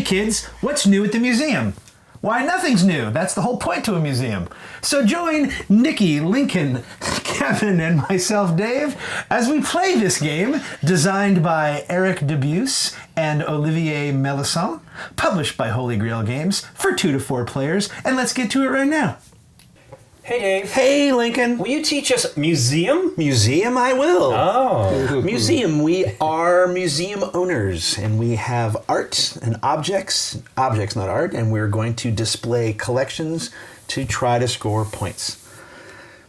kids, what's new at the museum? Why, nothing's new. That's the whole point to a museum. So join Nikki, Lincoln, Kevin, and myself, Dave, as we play this game designed by Eric Dubus and Olivier Melison, published by Holy Grail Games for 2 to 4 players. And let's get to it right now. Hey, Dave. Hey, Lincoln. Will you teach us museum? Museum, I will. Oh. Museum, we are museum owners, and we have art and objects, not art, and we're going to display collections to try to score points.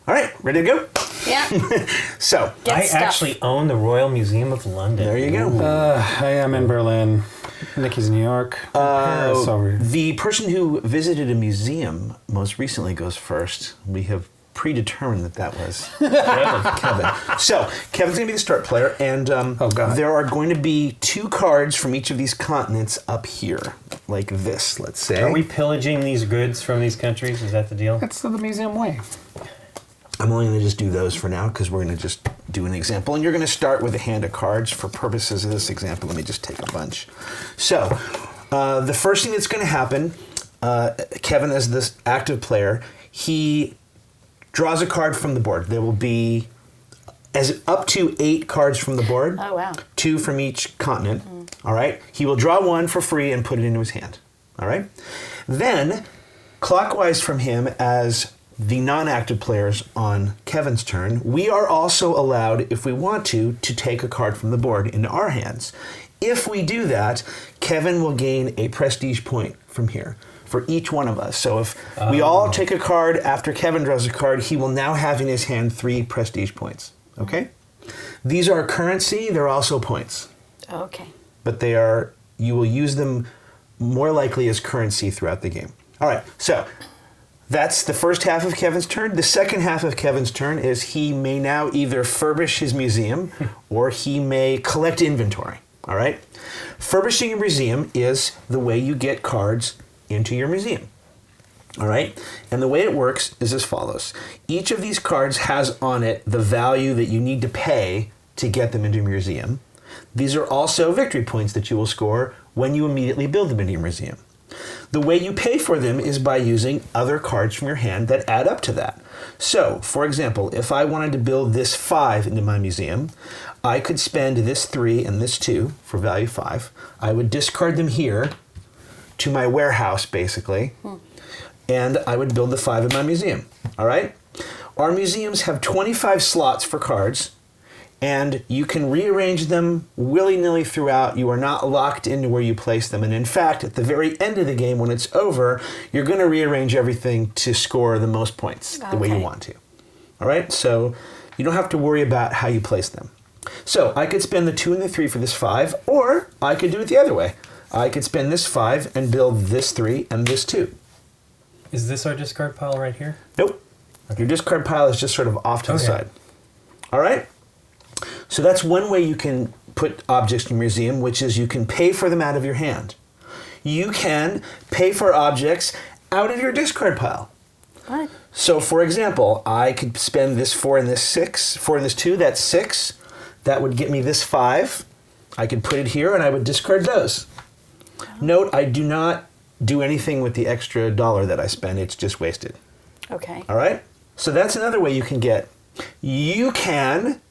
All right, ready to go? Yeah. So, Get I stuff. actually own the Royal Museum of London. there you go. I am in Berlin. Nikki's in New York. Paris over here. The person who visited a museum most recently goes first. We have predetermined that was Kevin. So, Kevin's going to be the start player, and there are going to be 2 cards from each of these continents up here, like this, let's say. Are we pillaging these goods from these countries? Is that the deal? That's the museum way. I'm only going to just do those for now because we're going to just do an example. And you're going to start with a hand of cards for purposes of this example. Let me just take a bunch. So, the first thing that's going to happen, Kevin as this active player, he draws a card from the board. There will be up to 8 cards from the board. Oh, wow. 2 from each continent. All right? He will draw 1 for free and put it into his hand. All right? Then, clockwise from him as the non-active players on Kevin's turn, we are also allowed, if we want to take a card from the board into our hands. If we do that, Kevin will gain a prestige point from here for each one of us. So if we all take a card after Kevin draws a card, he will now have in his hand 3 prestige points. Okay? These are currency, they're also points. Okay. But you will use them more likely as currency throughout the game. All right, so that's the first half of Kevin's turn. The second half of Kevin's turn is he may now either furbish his museum or he may collect inventory. All right? Furbishing a museum is the way you get cards into your museum. All right? And the way it works is as follows. Each of these cards has on it the value that you need to pay to get them into your museum. These are also victory points that you will score when you immediately build them into your museum. The way you pay for them is by using other cards from your hand that add up to that. So, for example, if I wanted to build this 5 into my museum, I could spend this 3 and this 2 for value 5. I would discard them here to my warehouse, basically, and I would build the 5 in my museum. All right? Our museums have 25 slots for cards, and you can rearrange them willy-nilly throughout. You are not locked into where you place them. And in fact, at the very end of the game, when it's over, you're going to rearrange everything to score the most points the way you want to. All right? So you don't have to worry about how you place them. So I could spend the 2 and the 3 for this 5, or I could do it the other way. I could spend this 5 and build this 3 and this 2. Is this our discard pile right here? Nope. Okay. Your discard pile is just sort of off to the side. All right? So that's one way you can put objects in your museum, which is you can pay for them out of your hand. You can pay for objects out of your discard pile. What? So, for example, I could spend this 4 and this 6, 4 and this 2, that's 6. That would get me this 5. I could put it here and I would discard those. Note, I do not do anything with the extra dollar that I spend. It's just wasted. Okay. All right? So that's another way you can get. You can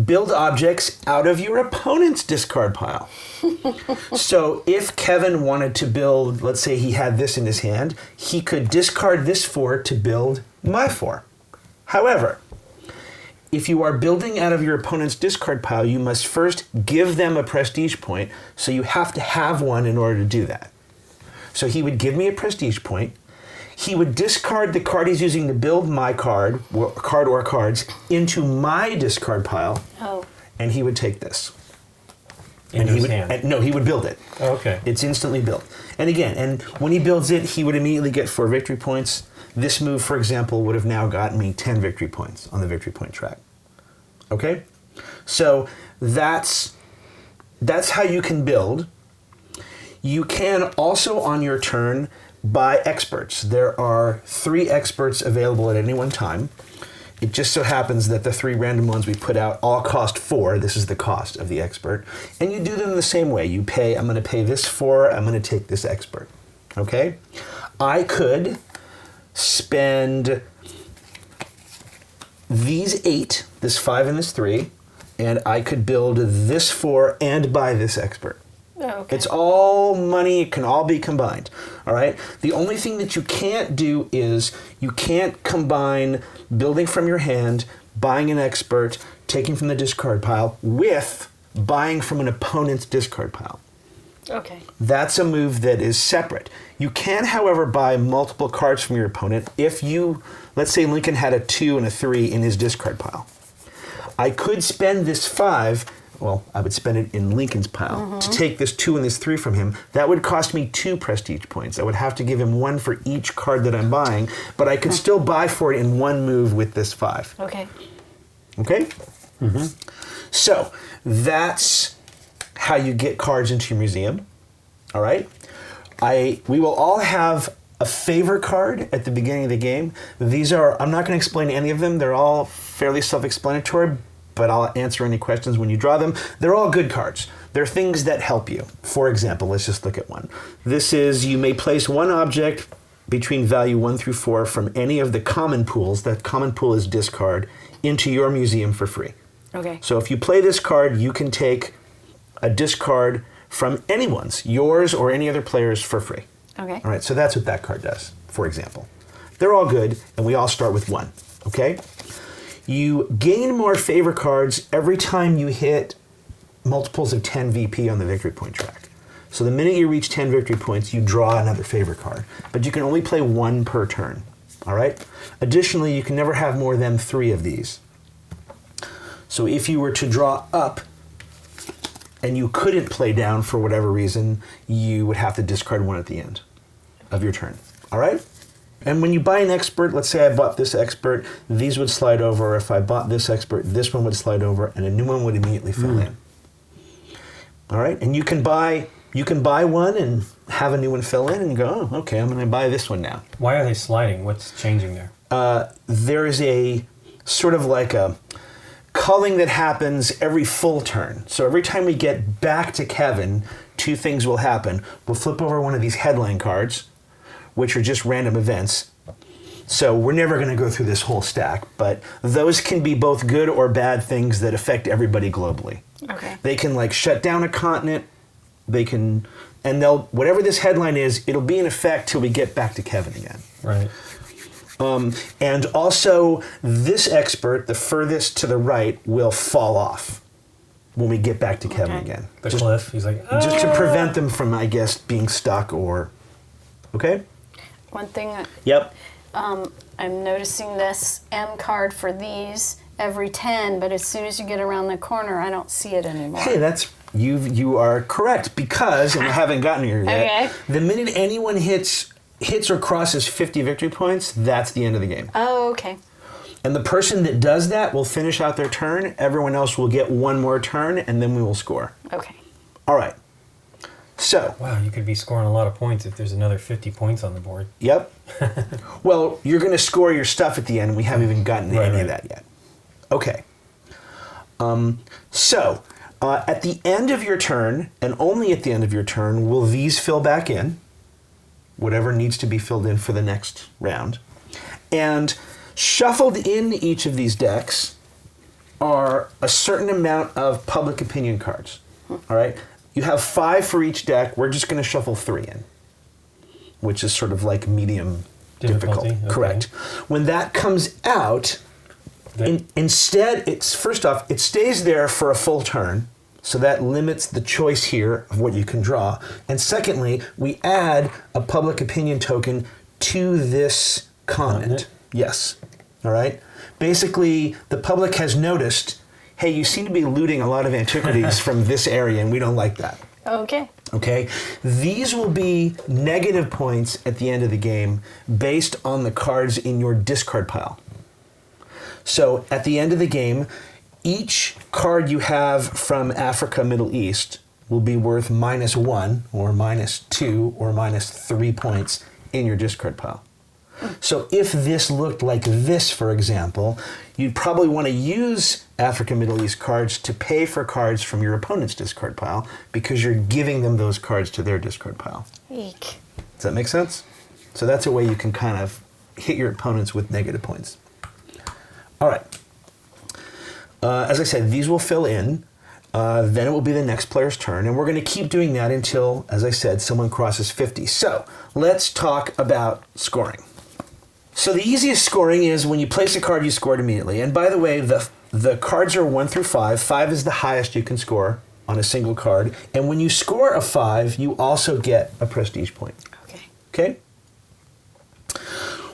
build objects out of your opponent's discard pile. So if Kevin wanted to build, let's say he had this in his hand, he could discard this 4 to build my 4. However, if you are building out of your opponent's discard pile, you must first give them a prestige point, so you have to have one in order to do that. So he would give me a prestige point. He would discard the card he's using to build my card or cards into my discard pile, and he would take this. In his hand? No, he would build it. Oh, okay. It's instantly built. And again, and when he builds it, he would immediately get 4 victory points. This move, for example, would have now gotten me 10 victory points on the victory point track. Okay? So that's how you can build. You can also, on your turn, buy experts. There are 3 experts available at any one time. It just so happens that the 3 random ones we put out all cost 4. This is the cost of the expert. And you do them the same way. You pay, I'm going to pay this 4, I'm going to take this expert. Okay? I could spend these 8, this 5 and this 3, and I could build this 4 and buy this expert. Oh, okay. It's all money, it can all be combined. All right? The only thing that you can't do is you can't combine building from your hand, buying an expert, taking from the discard pile, with buying from an opponent's discard pile. Okay. That's a move that is separate. You can, however, buy multiple cards from your opponent if you, let's say Lincoln had a 2 and a 3 in his discard pile. I could spend this 5, well, I would spend it in Lincoln's pile, to take this 2 and this 3 from him. That would cost me 2 prestige points. I would have to give him 1 for each card that I'm buying, but I could still buy for it in 1 move with this 5. Okay. Okay? So, that's how you get cards into your museum. All right? We will all have a favor card at the beginning of the game. These are, I'm not going to explain any of them. They're all fairly self-explanatory, but I'll answer any questions when you draw them. They're all good cards. They're things that help you. For example, let's just look at one. This is, you may place one object between value 1 through 4 from any of the common pools, that common pool is discard, into your museum for free. Okay. So if you play this card, you can take a discard from anyone's, yours or any other player's, for free. Okay. All right, so that's what that card does, for example. They're all good, and we all start with 1, okay? You gain more favor cards every time you hit multiples of 10 VP on the victory point track. So the minute you reach 10 victory points, you draw another favor card. But you can only play 1 per turn, all right? Additionally, you can never have more than 3 of these. So if you were to draw up and you couldn't play down for whatever reason, you would have to discard 1 at the end of your turn, all right? And when you buy an expert, let's say I bought this expert, these would slide over. If I bought this expert, this one would slide over, and a new one would immediately fill in. All right? And you can buy one and have a new one fill in and go, oh, okay, I'm going to buy this one now. Why are they sliding? What's changing there? There is a sort of like a culling that happens every full turn. So every time we get back to Kevin, 2 things will happen. We'll flip over one of these headline cards, which are just random events. So we're never going to go through this whole stack, but those can be both good or bad things that affect everybody globally. Okay. They can like shut down a continent, they can, and they'll, whatever this headline is, it'll be in effect till we get back to Kevin again. Right. And also, this expert, the furthest to the right, will fall off when we get back to Kevin again. The cliff. He's like, Just to prevent them from, I guess, being stuck or... Okay? One thing, Yep. I'm noticing this M card for these every 10, but as soon as you get around the corner, I don't see it anymore. Hey, that's... You are correct, because, and I haven't gotten here yet, Okay. the minute anyone hits or crosses 50 victory points, that's the end of the game. Oh, okay. And the person that does that will finish out their turn. Everyone else will get 1 more turn, and then we will score. Okay. All right. So. wow, you could be scoring a lot of points if there's another 50 points on the board. Yep. Well, you're going to score your stuff at the end, and we haven't even gotten to any of that yet. Okay. At the end of your turn, and only at the end of your turn, will these fill back in, whatever needs to be filled in for the next round. And shuffled in each of these decks are a certain amount of public opinion cards. All right? You have 5 for each deck. We're just going to shuffle 3 in, which is sort of like medium difficult. Okay. Correct. When that comes out, instead, it's first off, it stays there for a full turn. So that limits the choice here of what you can draw. And secondly, we add a public opinion token to this comment. Yes. All right? Basically, the public has noticed, hey, you seem to be looting a lot of antiquities from this area, and we don't like that. Okay. Okay? These will be negative points at the end of the game based on the cards in your discard pile. So at the end of the game, each card you have from Africa, Middle East will be worth -1 or -2 or -3 points in your discard pile. So if this looked like this, for example, you'd probably want to use Africa Middle East cards to pay for cards from your opponent's discard pile because you're giving them those cards to their discard pile. Eek. Does that make sense? So that's a way you can kind of hit your opponents with negative points. All right. As I said, these will fill in. Then it will be the next player's turn, and we're going to keep doing that until, as I said, someone crosses 50. So let's talk about scoring. So the easiest scoring is when you place a card, you score it immediately. And by the way, the cards are 1 through 5. 5 is the highest you can score on a single card. And when you score a 5, you also get a prestige point. Okay. Okay?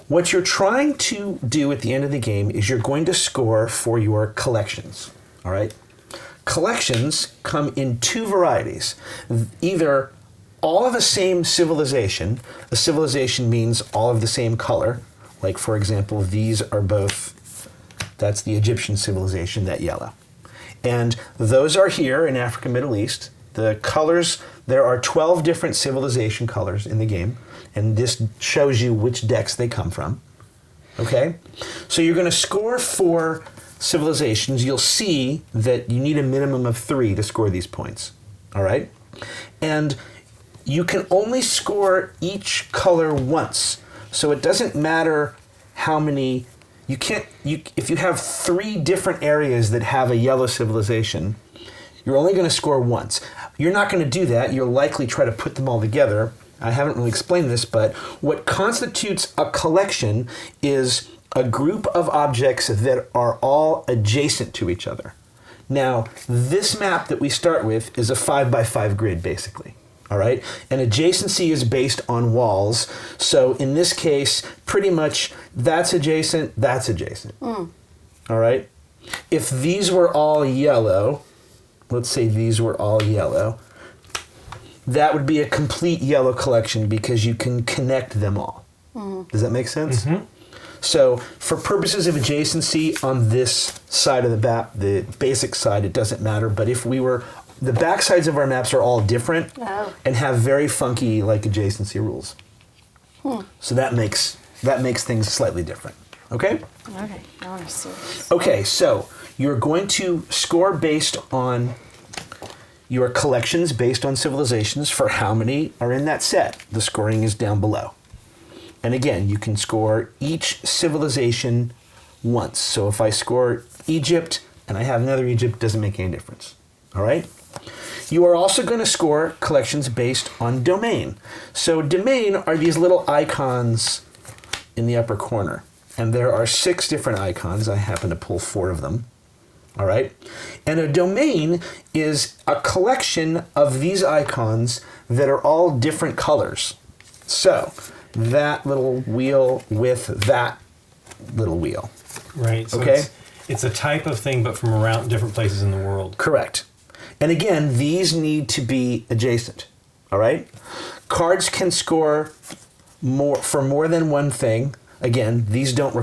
What you're trying to do at the end of the game is you're going to score for your collections. All right? Collections come in 2 varieties. Either all of the same civilization. A civilization means all of the same color. Like, for example, these are both, that's the Egyptian civilization, that yellow. And those are here in Africa, Middle East. The colors, there are 12 different civilization colors in the game. And this shows you which decks they come from. Okay? So you're going to score for civilizations. You'll see that you need a minimum of 3 to score these points. All right? And you can only score each color once. So it doesn't matter how many, if you have 3 different areas that have a yellow civilization, you're only going to score once. You're not going to do that. You'll likely try to put them all together. I haven't really explained this, but what constitutes a collection is a group of objects that are all adjacent to each other. Now, this map that we start with is a 5x5 grid, basically. All right? And adjacency is based on walls. So in this case, pretty much that's adjacent, that's adjacent. All right? If these were all yellow, let's say these were all yellow, that would be a complete yellow collection because you can connect them all. Does that make sense? Mm-hmm. So for purposes of adjacency on this side of the map, the basic side, it doesn't matter. But if we were, the back sides of our maps are all different and have very funky like adjacency rules. So that makes things slightly different. Okay? Okay, now I see this. Okay, so you're going to score based on your collections, based on civilizations for how many are in that set. The scoring is down below. And again, you can score each civilization once. So if I score Egypt and I have another Egypt, it doesn't make any difference. All right? You are also going to score collections based on domain. So domain are these little icons in the upper corner. And there are 6 different icons. I happen to pull 4 of them. All right? And a domain is a collection of these icons that are all different colors. So that little wheel with that little wheel. Right. So Okay? it's a type of thing, but from around different places in the world. Correct. And again, these need to be adjacent. All right? Cards can score for more than one thing. Again, these don't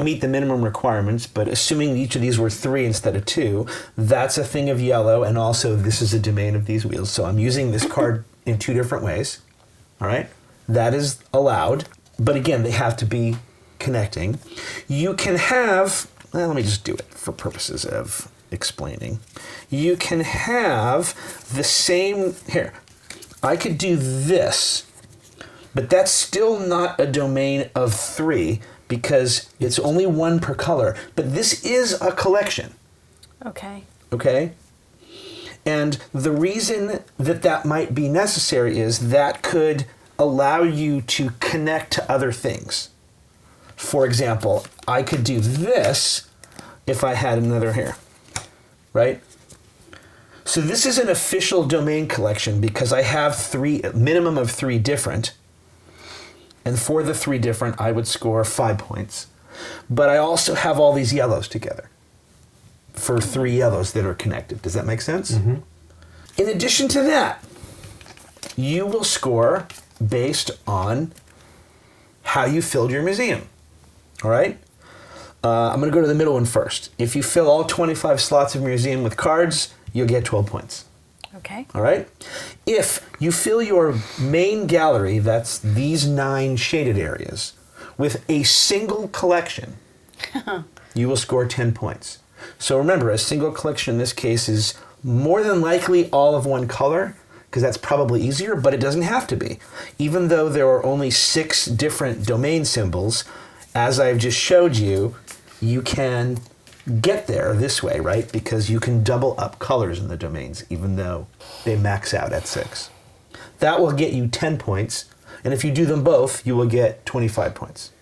meet the minimum requirements, but assuming each of these were 3 instead of 2, that's a thing of yellow, and also this is a domain of these wheels. So I'm using this card in 2 different ways. All right? That is allowed, but again, they have to be connecting. You can have, let me just do it for purposes of explaining. You can have the same, here, I could do this, but that's still not a domain of 3 because it's only 1 per color. But this is a collection. Okay. Okay? And the reason that might be necessary is that could allow you to connect to other things. For example, I could do this if I had another here. Right? So this is an official domain collection because I have minimum of 3 different. And for the 3 different, I would score 5 points. But I also have all these yellows together for 3 yellows that are connected. Does that make sense? Mm-hmm. In addition to that, you will score based on how you filled your museum. All right? I'm going to go to the middle one first. If you fill all 25 slots of your museum with cards, you'll get 12 points. Okay. All right? If you fill your main gallery, that's these 9 shaded areas, with a single collection, you will score 10 points. So remember, a single collection in this case is more than likely all of one color, because that's probably easier, but it doesn't have to be. Even though there are only 6 different domain symbols, as I've just showed you, you can get there this way, right? Because you can double up colors in the domains, even though they max out at 6. That will get you 10 points, and if you do them both, you will get 25 points.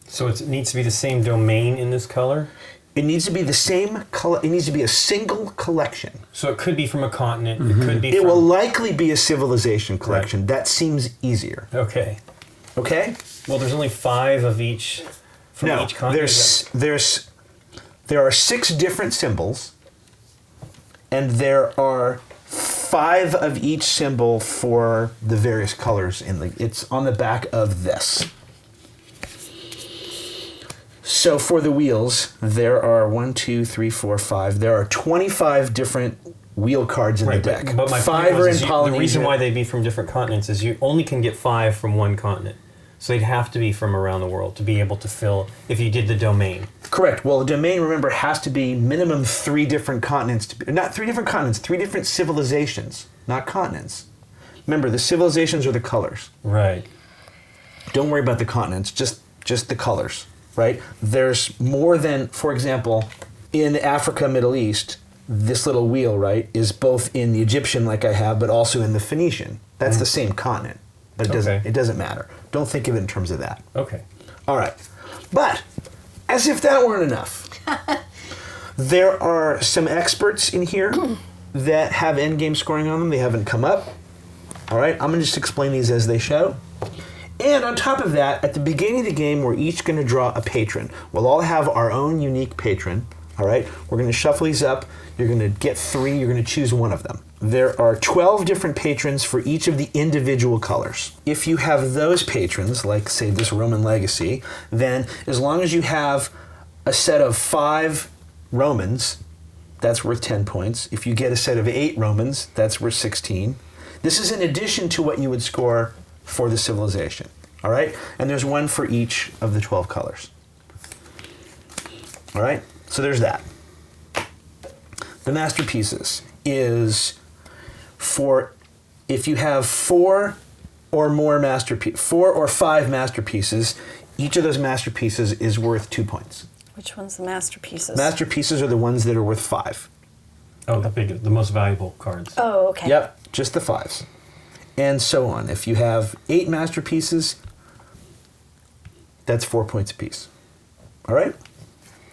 So it needs to be the same domain in this color? It needs to be the same color. It needs to be a single collection. So it could be from a continent. It could be It from... will likely be a civilization collection. Right. That seems easier. Okay. Okay? Well, there's only 5 of each from each continent. There are 6 different symbols, and there are 5 of each symbol for the various colors it's on the back of this. So for the wheels, there are 1, 2, 3, 4, 5. There are 25 different wheel cards in the deck. But my 5 are in Polynesia. The reason why they'd be from different continents is you only can get 5 from one continent. So they'd have to be from around the world to be able to fill, if you did the domain. Correct. Well, the domain, remember, has to be minimum 3 different continents. Not 3 different continents, 3 different civilizations, not continents. Remember, the civilizations are the colors. Right. Don't worry about the continents, just the colors, right? There's more than, for example, in Africa, Middle East, this little wheel, right, is both in the Egyptian, like I have, but also in the Phoenician. That's the same continent. But it doesn't matter. Don't think of it in terms of that. Okay. All right. But, as if that weren't enough, there are some experts in here that have endgame scoring on them. They haven't come up. All right. I'm going to just explain these as they show. And on top of that, at the beginning of the game, we're each going to draw a patron. We'll all have our own unique patron. All right. We're going to shuffle these up. You're going to get 3. You're going to choose one of them. There are 12 different patrons for each of the individual colors. If you have those patrons, like, say, this Roman legacy, then as long as you have a set of 5 Romans, that's worth 10 points. If you get a set of 8 Romans, that's worth 16. This is in addition to what you would score for the civilization. All right? And there's 1 for each of the 12 colors. All right? So there's that. The masterpieces is for if you have 4 or 5 masterpieces, each of those masterpieces is worth 2 points. Which one's the masterpieces? Masterpieces are the ones that are worth 5. Oh, the most valuable cards. Oh, okay. Yep, just the 5s. And so on. If you have 8 masterpieces, that's 4 points apiece. All right?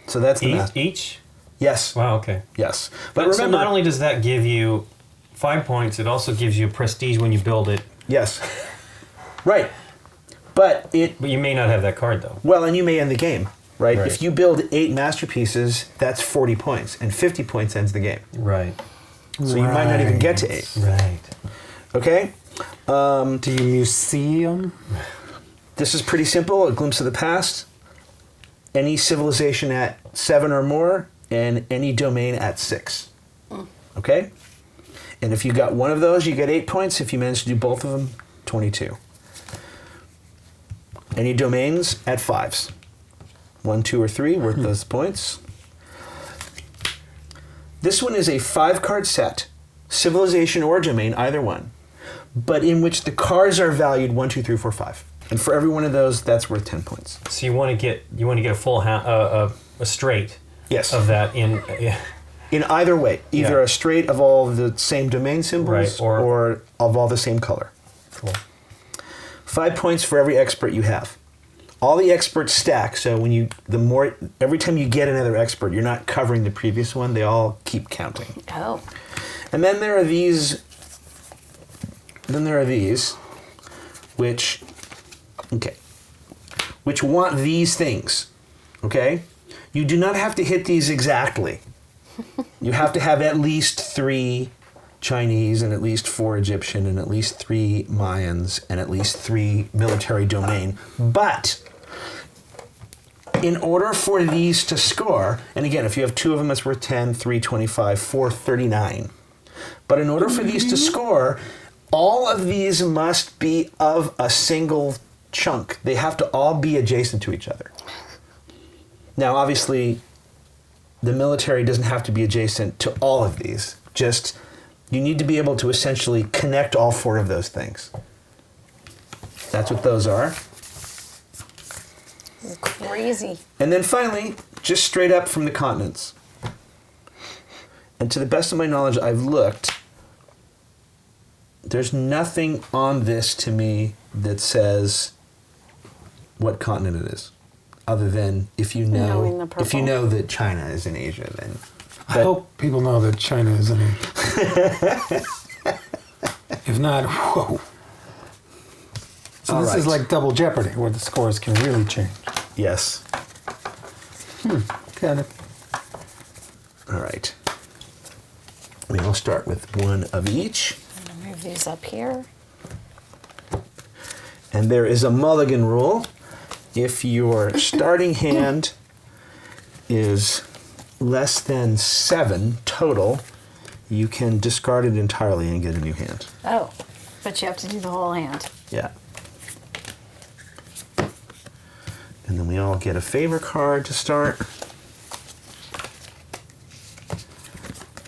So that's the each? Yes. Wow, okay. Yes. But remember, so not only does that give you 5 points, it also gives you prestige when you build it. Yes. Right. But you may not have that card, though. Well, and you may end the game, right? If you build 8 masterpieces, that's 40 points, and 50 points ends the game. Right. So you might not even get to 8. Right. Okay? Do you museum? This is pretty simple, a glimpse of the past. Any civilization at 7 or more, and any domain at 6. Okay? And if you got one of those, you get 8 points. If you manage to do both of them, 22. Any domains at 5s. 1, 2, or 3 worth those points. This one is a 5-card set, civilization or domain, either one, but in which the cards are valued 1, 2, 3, 4, 5. And for every one of those, that's worth 10 points. So you want to get a full a straight. Yes. Of that in either way, either a straight of all the same domain symbols, or of all the same color. Cool. 5 points for every expert you have. All the experts stack, so every time you get another expert, you're not covering the previous one. They all keep counting. Oh. And then there are these. Which want these things. Okay? You do not have to hit these exactly. You have to have at least 3 Chinese and at least 4 Egyptian and at least 3 Mayans and at least 3 military domain. But in order for these to score, and again, if you have 2 of them, that's worth 10, 3, 25, 4, 39. But in order for these to score, all of these must be of a single chunk, they have to all be adjacent to each other. Now, obviously, the military doesn't have to be adjacent to all of these. Just, you need to be able to essentially connect all 4 of those things. That's what those are. Crazy. And then finally, just straight up from the continents. And to the best of my knowledge, I've looked. There's nothing on this to me that says what continent it is, other than if you Knowing the know purple. that China is in Asia, then. I hope people know that China is in it. If not, whoa. So All this is right. like double jeopardy, where the scores can really change. Yes. Got it. All right. We will start with one of each. I'm gonna move these up here. And there is a mulligan rule. If your starting hand is less than 7 total, you can discard it entirely and get a new hand. Oh, but you have to do the whole hand. Yeah. And then we all get a favor card to start.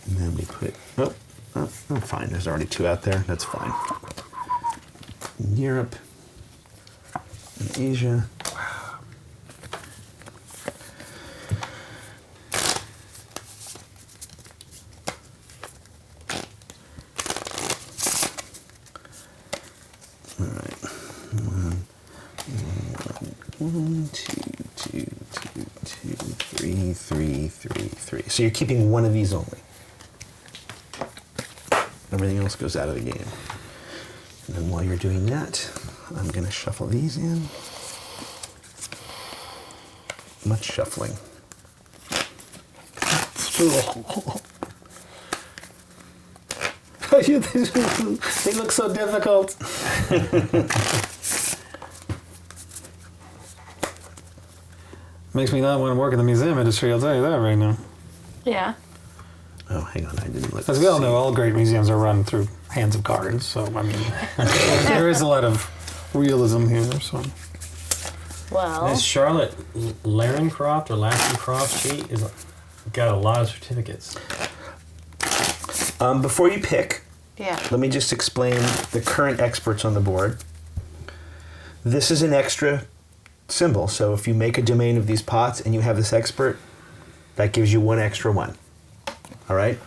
And then we put, oh, fine, there's already 2 out there, that's fine. Europe and Asia. All right. One, two, three. So you're keeping one of these only. Everything else goes out of the game. And then while you're doing that, I'm going to shuffle these in. Much shuffling. They look so difficult. Makes me not want to work in the museum industry, I'll tell you that right now. Yeah. Oh, hang on, I didn't look. As we all know, all great museums are run through hands of cards, so, I mean, there is a lot of realism here, so. Well, This Charlotte Larencroft or Lassencroft sheet is got a lot of certificates. Before you pick, yeah. let me just explain the current experts on the board. This is an extra symbol, so if you make a domain of these pots and you have this expert, that gives you 1 extra 1. All right?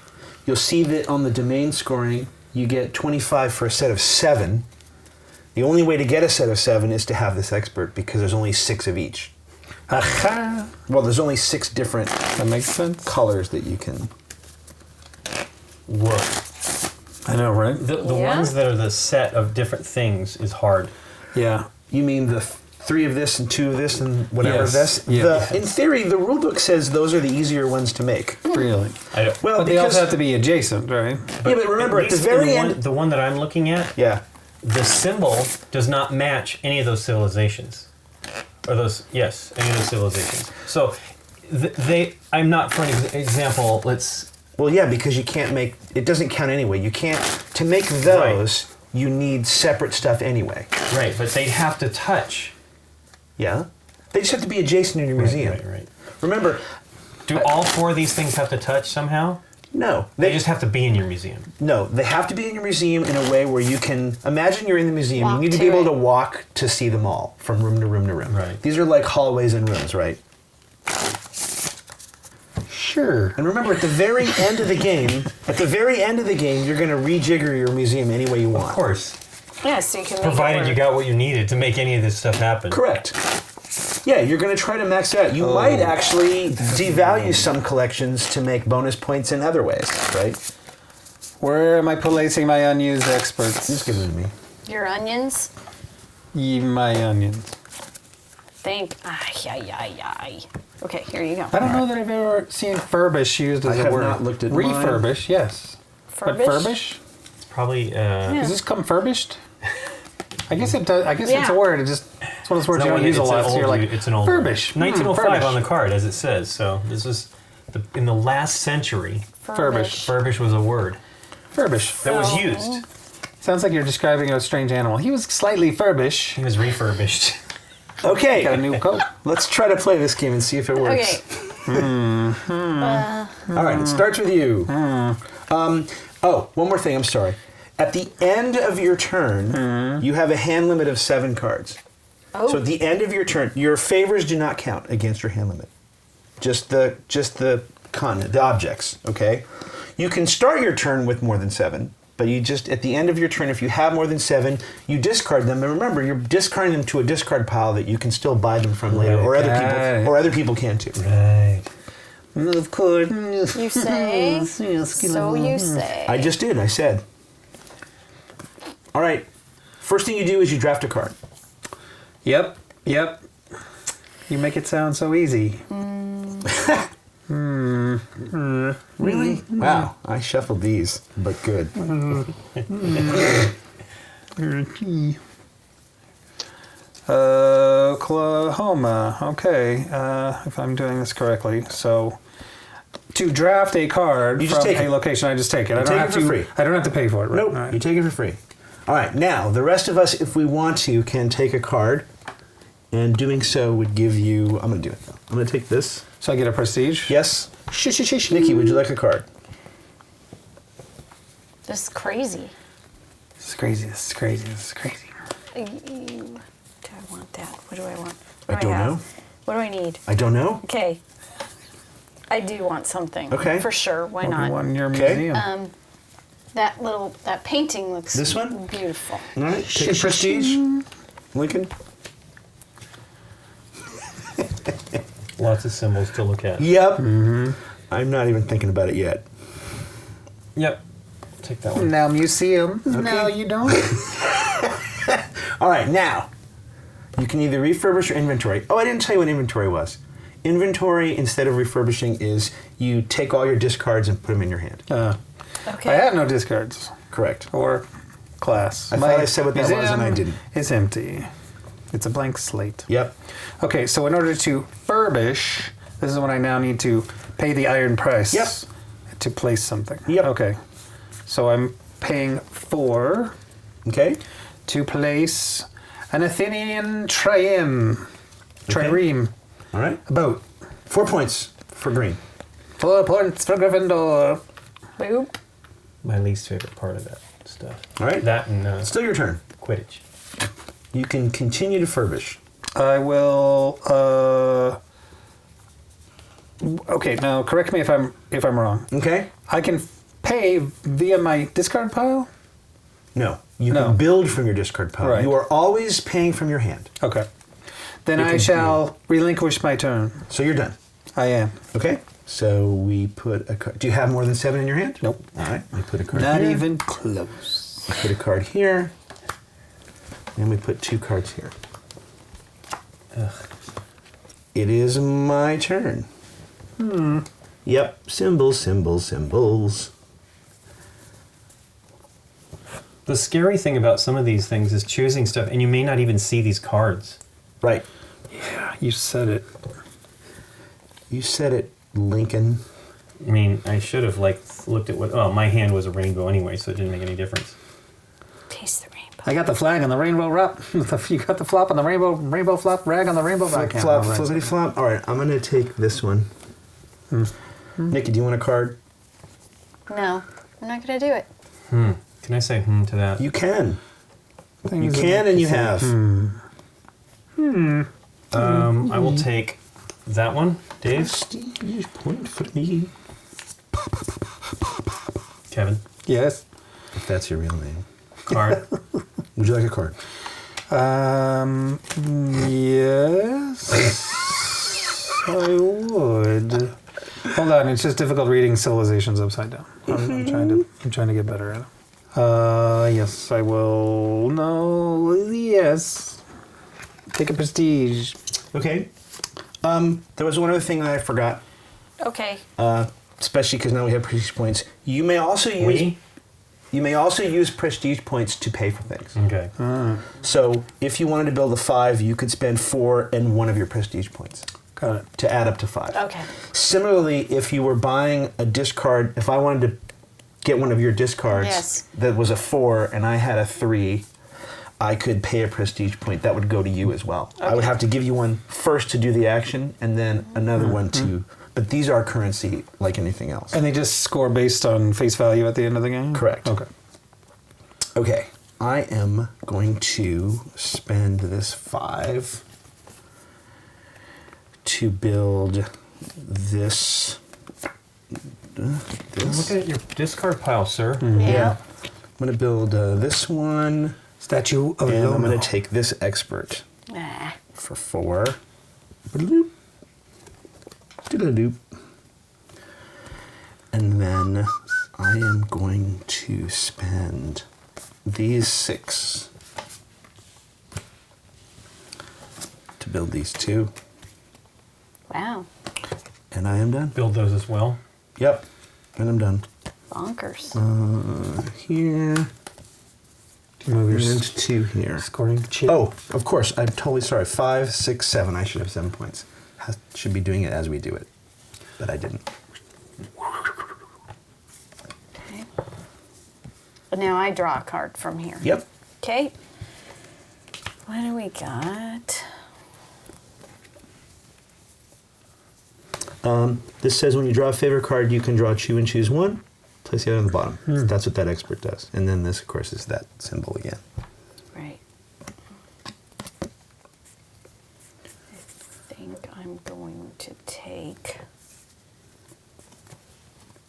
You'll see that on the domain scoring, you get 25 for a set of 7. The only way to get a set of 7 is to have this expert because there's only 6 of each. Aha! Well, there's only 6 different That makes sense. colors that you can. Whoa. I know, right? The Yeah. ones that are the set of different things is hard. Yeah. You mean the 3 of this and 2 of this and whatever of Yes. this? Yeah. In theory, the rule book says those are the easier ones to make. Really. I don't, Well, But they because also have to be adjacent, right? yeah, but remember at the least very in end. the one that I'm looking at, Yeah. the symbol does not match any of those civilizations. Or those, yes, any of those civilizations. So I'm not, for an example, Well, yeah, because you can't make it doesn't count anyway. You can't to make those. You need separate stuff anyway. right, but they'd have to touch. Yeah. They just have to be adjacent in your museum. Right. Remember, Do all 4 of these things have to touch somehow? no, They just have to be in your museum. no, they have to be in your museum in a way where you can imagine you're in the museum. Walk you need to to be able it. to walk to see them all from room to room to room. Right. These are like hallways and rooms, right? Sure. And remember, at the very end of the game, you're going to rejigger your museum any way you want. Of course. Yeah, so you can make Provided it you work. got what you needed to make any of this stuff happen. Correct. Yeah, you're going to try to max it out. You might actually devalue some collections to make bonus points in other ways, right? Where am I placing my unused experts? Just give it to me. Your onions. My onions. Ay. Okay, here you go. I don't know that I've ever seen furbish used as I a have word. not looked at mine. Refurbish, yes. But furbish? It's probably Yeah. Does this come furbished? I guess it does. I guess it's a Yeah. word. It's one of those words you don't use a lot. So you're like, it's an old furbish. 1905 furbish. on the card, as it says. So this was in the last century. Furbish. Furbish was a word Furbish. that was So- used. Sounds like you're describing a strange animal. He was slightly furbish. He was refurbished. Okay, Got a new coat. let's try to play this game and see if it works. Okay. All right, it starts with you. One more thing, I'm sorry. At the end of your turn, you have a hand limit of 7 cards. Oh. So at the end of your turn, your favors do not count against your hand limit. Just the objects, okay? You can start your turn with more than 7, but you just, at the end of your turn, if you have more than 7, you discard them. And remember, you're discarding them to a discard pile that you can still buy them from later, or other people can too. Right. Of course. You say. So you say. I just did, I said. All right, first thing you do is you draft a card. Yep. You make it sound so easy. Really? Wow, I shuffled these, but good. Oklahoma. Okay, if I'm doing this correctly. So, to draft a card You just from take a it. location, I just take it. I don't take have it for to. free. I don't have to pay for it. Right? Nope, All right. you take it for free. All right, now, the rest of us, if we want to, can take a card, and doing so would give you... I'm going to do it, though. I'm going to take this. So I get a prestige. Yes? Nikki, would you like a card? This is crazy. This is crazy. Do I want that? What do I want? I What don't have? know. What do I need? I don't know. Okay. I do want something. Okay. For sure. Why One not? in your Okay. museum. That painting looks This one? beautiful. All right, take a prestige. Lincoln? Lots of symbols to look at. Yep. I'm not even thinking about it yet. Yep. Take that one. Now museum. No, you don't. All right, now, you can either refurbish or inventory. Oh, I didn't tell you what inventory was. Inventory, instead of refurbishing, is you take all your discards and put them in your hand. Okay. I have no discards Correct. or class. I thought I said what that was and I didn't. It's empty. It's a blank slate. Yep. Okay, so in order to furbish, this is when I now need to pay the iron price. Yep. To place something. Yep. Okay. So I'm paying 4 Okay. to place an Athenian trireme. All right. A boat. 4 points for green. 4 points for Gryffindor. Boop. My least favorite part of that stuff. All right. That and Still your turn. Quidditch. You can continue to furbish. I will. Okay, now correct me if I'm wrong. Okay. I can pay via my discard pile. No. You No. can build from your discard pile. Right. You are always paying from your hand. Okay. Then You I can- shall relinquish my turn. So you're done. I am. Okay. So we put a card. Do you have more than 7 in your hand? Nope. All right. We put a card Not here. even close. We put a card here. And we put 2 cards here. It is my turn. Yep. Symbols. The scary thing about some of these things is choosing stuff, and you may not even see these cards. Right. Yeah, you said it. You said it, Lincoln. I mean, I should have looked at what. Oh, my hand was a rainbow anyway, so it didn't make any difference. Taste the rainbow. I got the flag on the rainbow wrap. You got the flop on the rainbow flop, rag on the rainbow Flip, back. flop, flippity flop. All right, I'm going to take this one. Nikki, do you want a card? No, I'm not going to do it. Can I say to that? You can. You can and you have. I will take that one, Dave. Prestige point for me. Kevin. Yes. If that's your real name. Card. Would you like a card? Yes. I would. Hold on, it's just difficult reading civilizations upside down. I'm trying to get better at it. Yes, I will. No, yes. Take a prestige. Okay. There was one other thing that I forgot, Okay. especially because now we have prestige points. You may also use prestige points to pay for things. Okay. So if you wanted to build a 5, you could spend 4 and 1 of your prestige points Got it. to add up to 5. Okay. Similarly, if you were buying a discard, if I wanted to get one of your discards Yes. that was a 4 and I had a 3, I could pay a prestige point. That would go to you as well. I would Okay. have to give you one first to do the action and then another one to... But these are currency like anything else. And they just score based on face value at the end of the game? Correct. Okay. Okay, I am going to spend this 5 to build this. Look at your discard pile, sir. Yeah. I'm going to build this one, Statue of and I'm Lono. going to take this expert Nah. for 4. Doodle-doop. Doodle-doop. And then I am going to spend these 6 to build these 2, Wow. and I am done. Build those as well. Yep, and I'm done. Bonkers. Here, Do you move your and 2 here. scoring chip? Oh, of course, I'm totally sorry. 5, 6, 7. I should have 7 points. Should be doing it as we do it, but I didn't. Okay. But now I draw a card from here. Yep. Okay. What do we got? This says when you draw a favorite card, you can draw two and choose one. Place the other on the bottom. That's what that expert does. And then this, of course, is that symbol again. Right. I think I'm going to take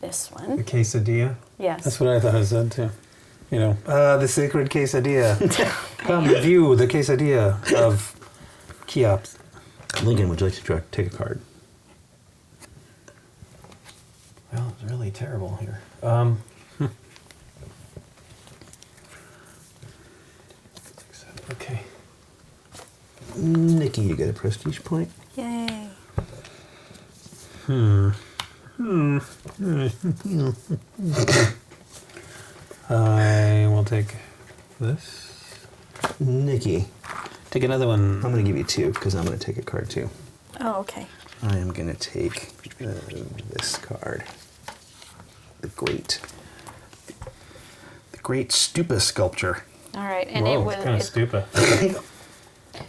this The one. quesadilla. Yes. That's what I thought it said too. You know, the sacred quesadilla. Come view the quesadilla of Cheops. Lincoln, would you like to take a card? Well, it's really terrible here. Okay. Nikki, you get a prestige point. Yay. I will take this. Nikki, Take another one. I'm going to give you 2 because I'm going to take a card too. Oh, okay. I am going to take this card. The great Stupa sculpture. All right. And Whoa, it was. Kind of stupid.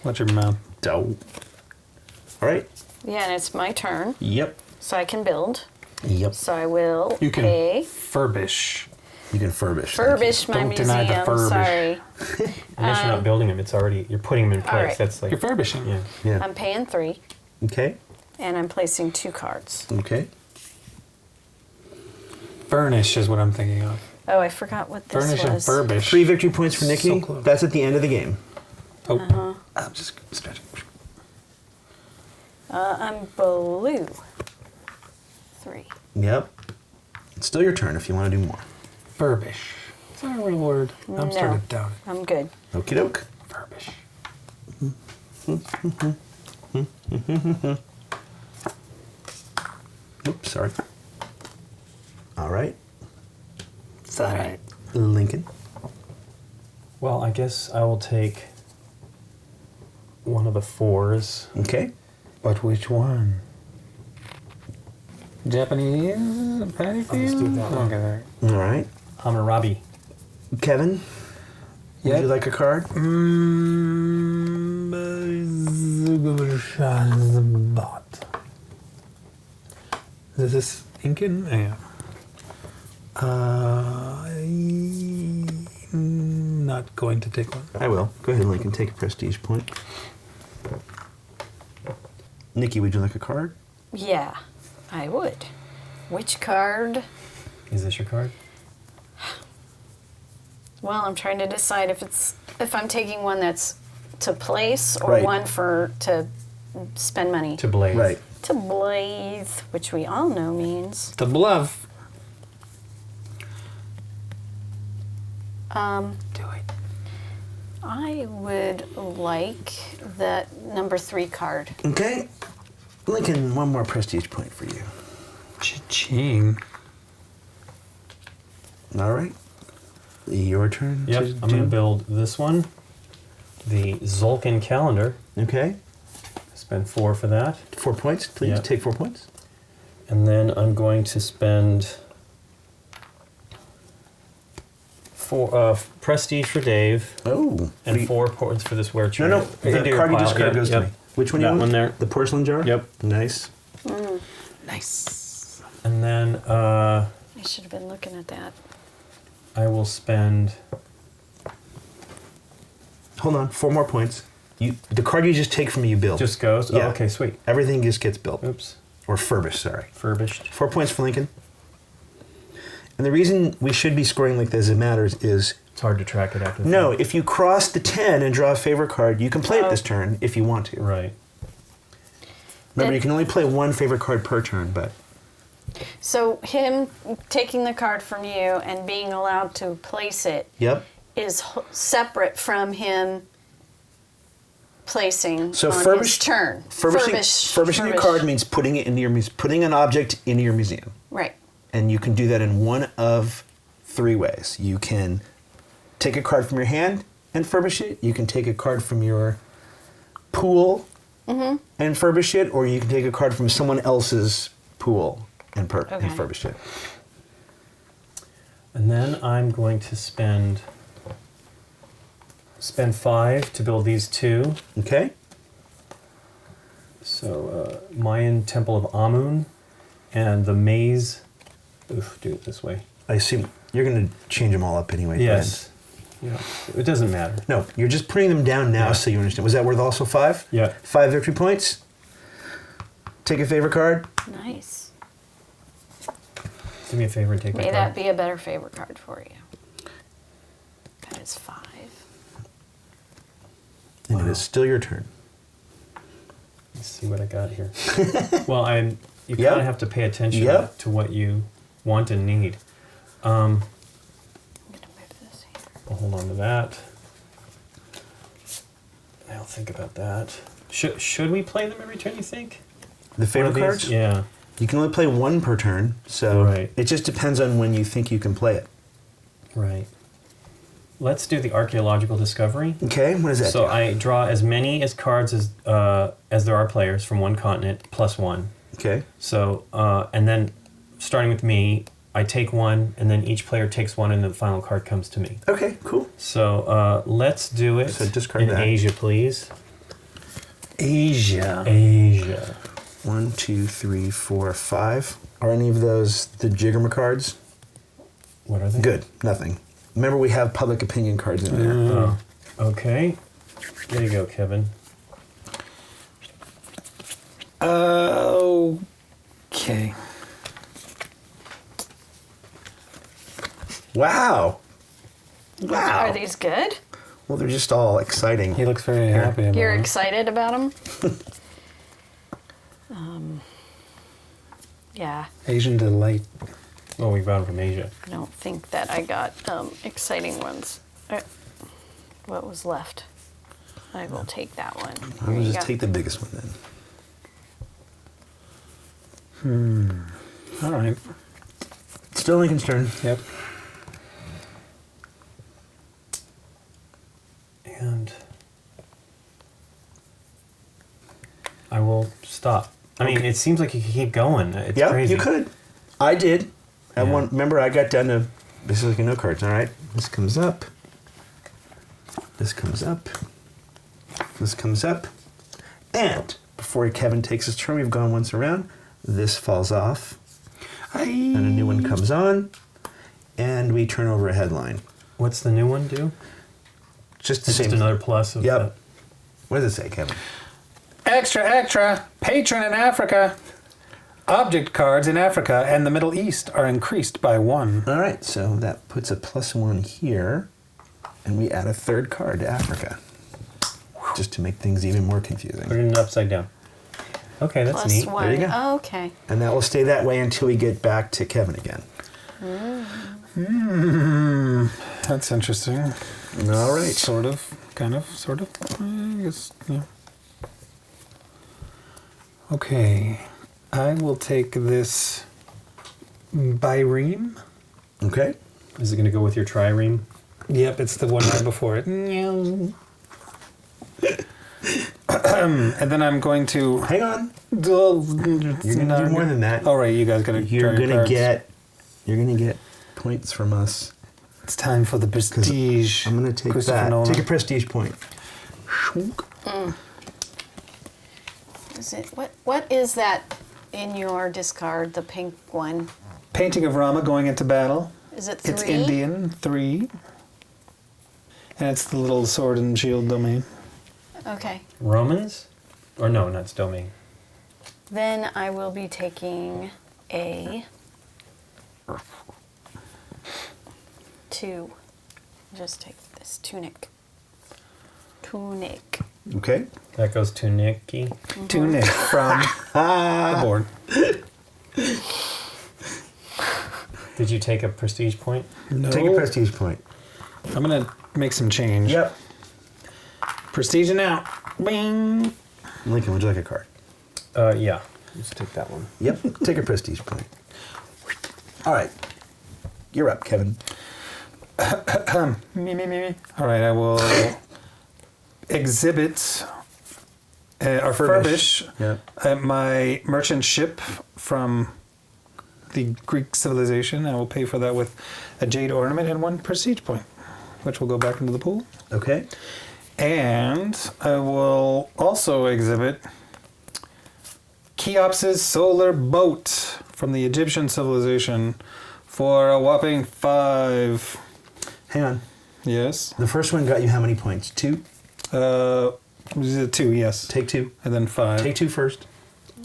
Watch your mouth. Dope. All right. Yeah, and it's my turn. Yep. So I can build. Yep. So I will You can pay. furbish. You can furbish. thank you. Furbish my Don't deny the museum. furbish. Sorry. Unless you're not building them, it's already, you're putting them in place. right. That's like, You're furbishing. yeah. Yeah. I'm paying 3, Okay. and I'm placing 2 cards. Okay. Furnish is what I'm thinking of. Oh, I forgot what this Furnish and was. furbish. 3 victory points for Nikki. So close. That's at the end of the game. Oh, I'm just stretching. I'm blue. 3. Yep. It's still your turn if you want to do more. Furbish. Is that a real word? I'm No. starting to doubt it. I'm good. Okie doke. Furbish. Oops, sorry. All right. It's all right. Lincoln. Well, I guess I will take one of the 4s. Okay. But which one? Japanese? Patty I'll just do that one. Okay, all right. All right. Hammurabi. Kevin, would Yep. you like a card? Is this Incan? Yeah. I'm not going to take one. I will. Go ahead, Lincoln. Take a prestige point. Nikki, would you like a card? Yeah, I would. Which card? Is this your card? Well, I'm trying to decide if I'm taking one that's to place or Right. one to spend money. To blaze. Right. To blaze, which we all know means. The bluff. Do it. I would like that number 3 card. Okay. Lincoln, one more prestige point for you. Cha-ching. All right. Your turn. Yep, to I'm going do- to build this one. The Zolkin calendar. Okay. Spend 4 for that. 4 points, please. Yeah. Take 4 points. And then I'm going to spend 4 prestige for Dave, Oh. and 4 points for this wear No, trait. no. The card you discard goes to me. Which one? That you want? one there. The porcelain jar. Yep. Nice. Nice. And then I should have been looking at that. I will spend. Hold on. 4 more points. The card you just take from me, you build. Just goes? Yeah. Oh, okay, sweet. Everything just gets built. Oops. Or furbished, sorry. Furbished. 4 points for Lincoln. And the reason we should be scoring like this, it matters, is It's hard to track it after. no, if you cross the 10 and draw a favorite card, you can play it this turn if you want to. Right. Remember, you can only play 1 favorite card per turn, but So him taking the card from you and being allowed to place it yep. is separate from him placing So on his furbished turn. furbishing a card means putting it into your putting an object into your museum. Right. And you can do that in one of 3 ways. You can take a card from your hand and furbish it. You can take a card from your pool and furbish it, or you can take a card from someone else's pool and furbish it. And then I'm going to spend 5 to build these 2. Okay? So Mayan Temple of Amun and the Maze. Oof, do it this way. I assume you're going to change them all up anyway. Yes. Yeah. It doesn't matter. No, you're just putting them down now Yeah. so you understand. Was that worth also 5? Yeah. 5 victory points. Take a favorite card. Nice. Do me a favor and take May my that card. be a better favorite card for you. That is 5. And it is still your turn. Let's see what I got here. Well, you Yep. kind of have to pay attention Yep. to what you want and need. I'm going to move this here. I'll hold on to that. I'll think about that. Should we play them every turn, you think? The favorite One of these? cards? Yeah. You can only play 1 per turn, so Right. it just depends on when you think you can play it. Right. Let's do the archaeological discovery. Okay, what does that So do? I draw as many as cards as there are players from one continent plus 1. Okay. So and then starting with me, I take 1, and then each player takes 1, and the final card comes to me. Okay, cool. So let's do it. So discard in that. Asia, please. Asia. Asia. 1, 2, 3, 4, 5. Are any of those the Jiggerma cards? What are they? Good, nothing. Remember, we have public opinion cards in there. Oh, okay. There you go, Kevin. Okay. Wow. Wow. Are these good? Well, they're just all exciting. He looks very happy about You're it. excited about them? Yeah, Asian delight. Oh, we brought them from Asia. I don't think that I got exciting ones. What was left? I will take that one. I Here will you just go. take the biggest one then. All right. Still Lincoln's turn. Yep. And I will stop. I mean, it seems like you could keep going. It's Yeah, crazy. you could. I did. At Yeah. one, remember, I got down to basically no cards. All right, this comes up. This comes up. This comes up. And before Kevin takes his turn, we've gone once around. This falls off, and a new one comes on, and we turn over a headline. What's the new one do? Just the It's same. just another plus of Yep. What does it say, Kevin? Extra, extra. Patron in Africa. Object cards in Africa and the Middle East are increased by 1. All right, so that puts a +1 here, and we add a 3rd card to Africa, just to make things even more confusing. Put it in upside down. Okay, that's Plus neat. 1. There you go. Oh, okay. And that will stay that way until we get back to Kevin again. That's interesting. All right. Sort of. Kind of. Sort of. I guess, yeah. Okay. I will take this Byreme. Okay. Is it going to go with your trireme? Yep, it's the one right before it. And then I'm going to... Hang on. You're You're gonna do more than that. All right, you guys gotta. You're draw your gonna cards. get points from us It's time for the prestige. I'm going to take Christopher that. Nolan. Take a prestige point. Is it what is that in your discard? The pink one. Painting of Rama going into battle. Is it 3? It's Indian, 3. And it's the little sword and shield domain. Okay. Romans? Or no, not domain. Then I will be taking a 2. Just take this tunic. Tunic. Okay. That goes to Nikki. Tunic from the board. Did you take a prestige point? No. Take a prestige point. I'm going to make some change. Yep. Prestige and out. Bing. Lincoln, would you like a card? Yeah. Let's take that one. Yep. Take a prestige point. All right. You're up, Kevin. Me. All right, I will exhibit or furbish Yep. my merchant ship from the Greek civilization. I will pay for that with a jade ornament and 1 prestige point, which will go back into the pool. Okay. And I will also exhibit Cheops's solar boat from the Egyptian civilization for a whopping 5. Hang on. Yes. The first one got you how many points? 2? 2, yes. Take 2. And then 5. Take 2 first.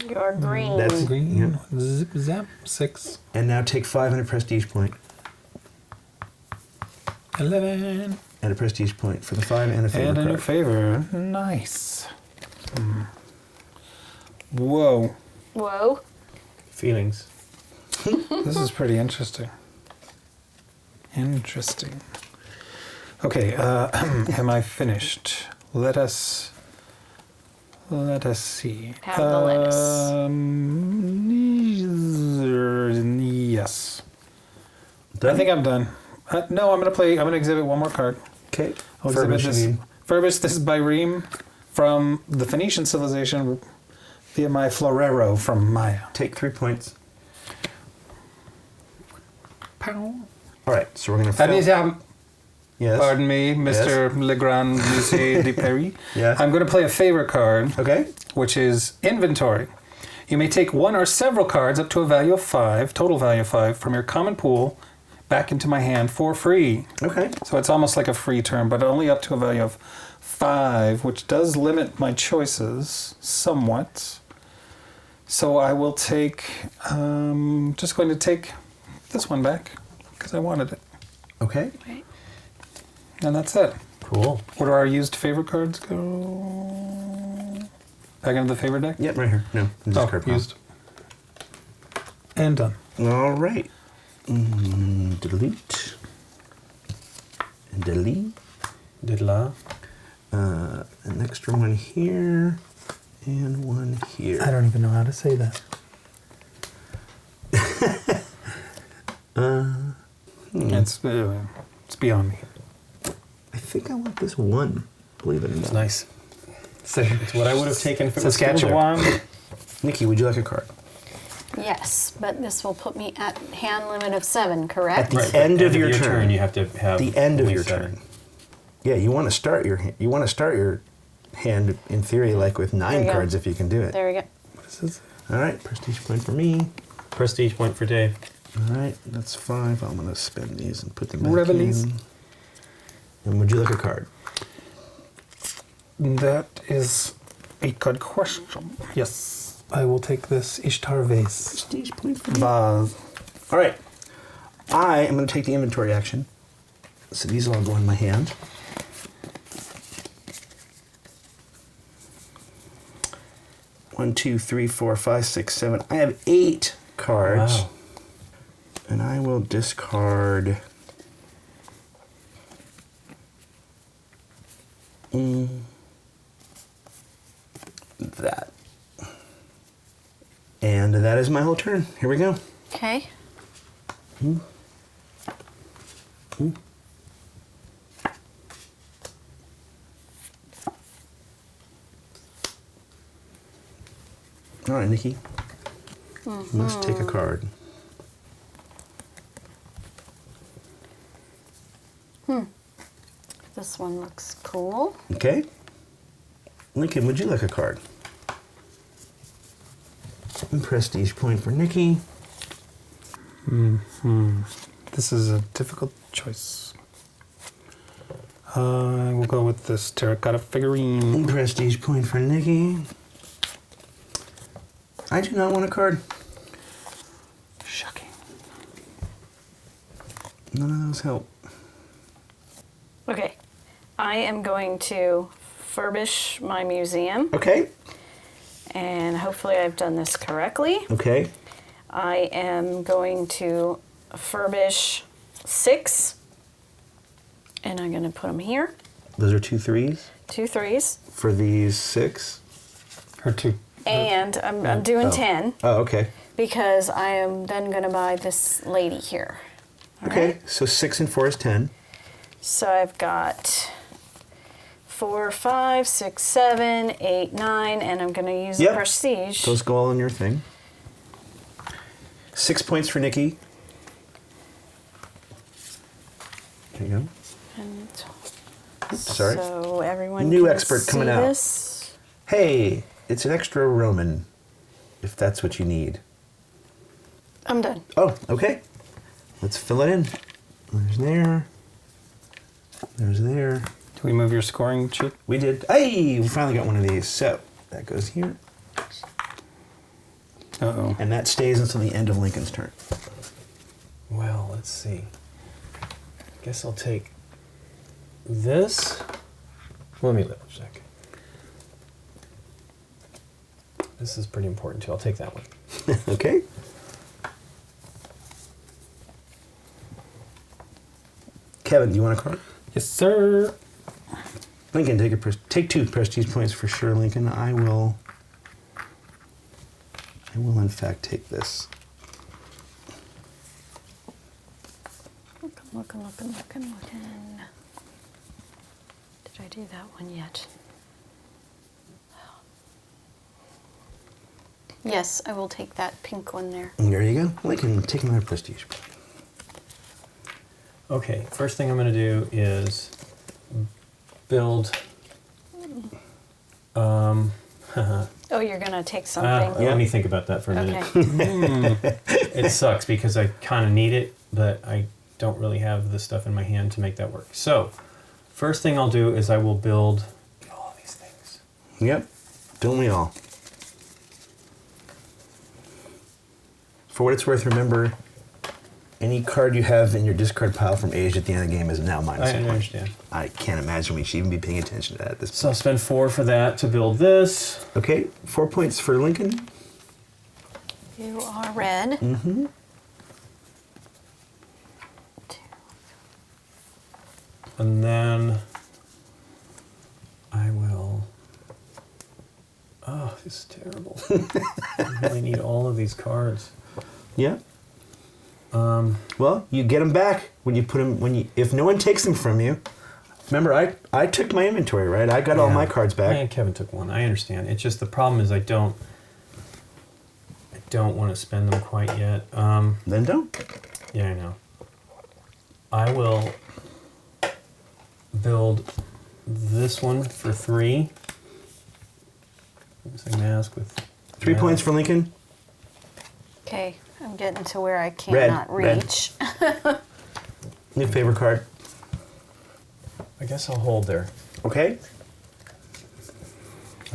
You're green. That's Green. Yep. Zip, zap. 6. And now take 5 and a prestige point. 11. And a prestige point for the 5 and a favor And a new card. favor. Nice. Whoa. Whoa. Feelings. This is pretty interesting. Interesting. Okay, am I finished? Let us see. Have the lettuce. Yes. Done? I think I'm done. No, I'm gonna exhibit one more card. Okay. I'll Furbish, exhibit this. you mean? Furbish, this is by Reem from the Phoenician civilization via my Florero from Maya. Take 3 points. Pow. All right. So we're going to Yes. Pardon me, Mr. Legrand Musée de Paris. Yeah. I'm going to play a favor card, Okay. which is inventory. You may take one or several cards up to a value of 5, total value of 5, from your common pool back into my hand for free. Okay. So it's almost like a free term, but only up to a value of 5, which does limit my choices somewhat. So I will take, just going to take this one back because I wanted it. Okay. Right. And that's it. Cool. Where do our used favor cards go? Back into the favor deck? Yep, right here. No. Discard pile. used. And done. All right. Delete. And delete. Diddla. An extra one here. And one here. I don't even know how to say that. It's beyond me. I think I want this one. Believe it or not. It's nice. It's what I would have taken if it was Saskatchewan. Nikki, would you like a card? Yes, but this will put me at hand limit of 7, correct? At the Right, end of your turn. you have to have The end of only your 7. turn. Yeah, you want to start your hand in theory like with There 9 you go. cards if you can do it. There we go. What is this? All right, prestige point for me. Prestige point for Dave. All right, that's 5. I'm going to spend these and put them back Reveillees. in. And would you like a card? That is a good question. Yes. I will take this Ishtar vase. Prestige point for me. Vase. All right, I am going to take the inventory action. So these all go in my hand. One, 2, 3, 4, 5, 6, 7. I have 8 cards. Wow. And I will discard that. And that is my whole turn. Here we go. Okay. All right, Nikki. Must take a card. This one looks cool. Okay. Lincoln, would you like a card? And prestige point for Nikki. This is a difficult choice. I will go with this terracotta figurine. And prestige point for Nikki. I do not want a card. Shocking. None of those help. Okay. I am going to furbish my museum, Okay. and hopefully I've done this correctly. Okay. I am going to furbish 6, and I'm going to put them here. Those are 2 3s 2 3s. for these 6. Or 2. And I'm doing 10 Oh, okay. because I am then going to buy this lady here. All Okay. right? So 6 and 4 is 10. So I've got 4, 5, 6, 7, 8, 9, and I'm going to use Yep. the prestige. Those go all on your thing. 6 points for Nikki. There you go. And Sorry. so everyone New can expert see coming out. this. Hey, it's an extra Roman, if that's what you need. I'm done. Oh, okay. Let's fill it in. There's there. There's there. Do we move your scoring sheet? We did. Hey, we finally got one of these. So that goes here, Uh-oh. and that stays until the end of Lincoln's turn. Well, let's see. Guess I'll take this. Let me look a sec. This is pretty important too. I'll take that one. Okay. Kevin, do you want a card? Yes, sir. Lincoln, take 2 prestige points for sure, Lincoln. I will in fact take this. Looking. Did I do that one yet? Yes, I will take that pink one there. And there you go. Lincoln, take another prestige. Okay, first thing I'm going to do is build. Oh, you're gonna take something. Let me think about that for a minute. Okay. It sucks because I kind of need it, but I don't really have the stuff in my hand to make that work. So, first thing I'll do is I will build all these things. Yep. Don't we all? For what it's worth, remember, any card you have in your discard pile from Age at the end of the game is now minus I a point. understand. I can't imagine we should even be paying attention to that at this So I'll spend 4 for that to build this. point. Okay, 4 points for Lincoln. You are red. Mm-hmm. 2. And then I will... Oh, this is terrible. I really need all of these cards. Yeah. Well, you get them back when you put them. If no one takes them from you. Remember, I took my inventory, right? I got all Yeah. my cards back. And Kevin took one. I understand. It's just the problem is I don't want to spend them quite yet. Then don't. Yeah, I know. I will build this one for 3. It's a mask with 3 mask. points for Lincoln. Okay, I'm getting to where I cannot Red. reach. New favorite card. I guess I'll hold there. Okay.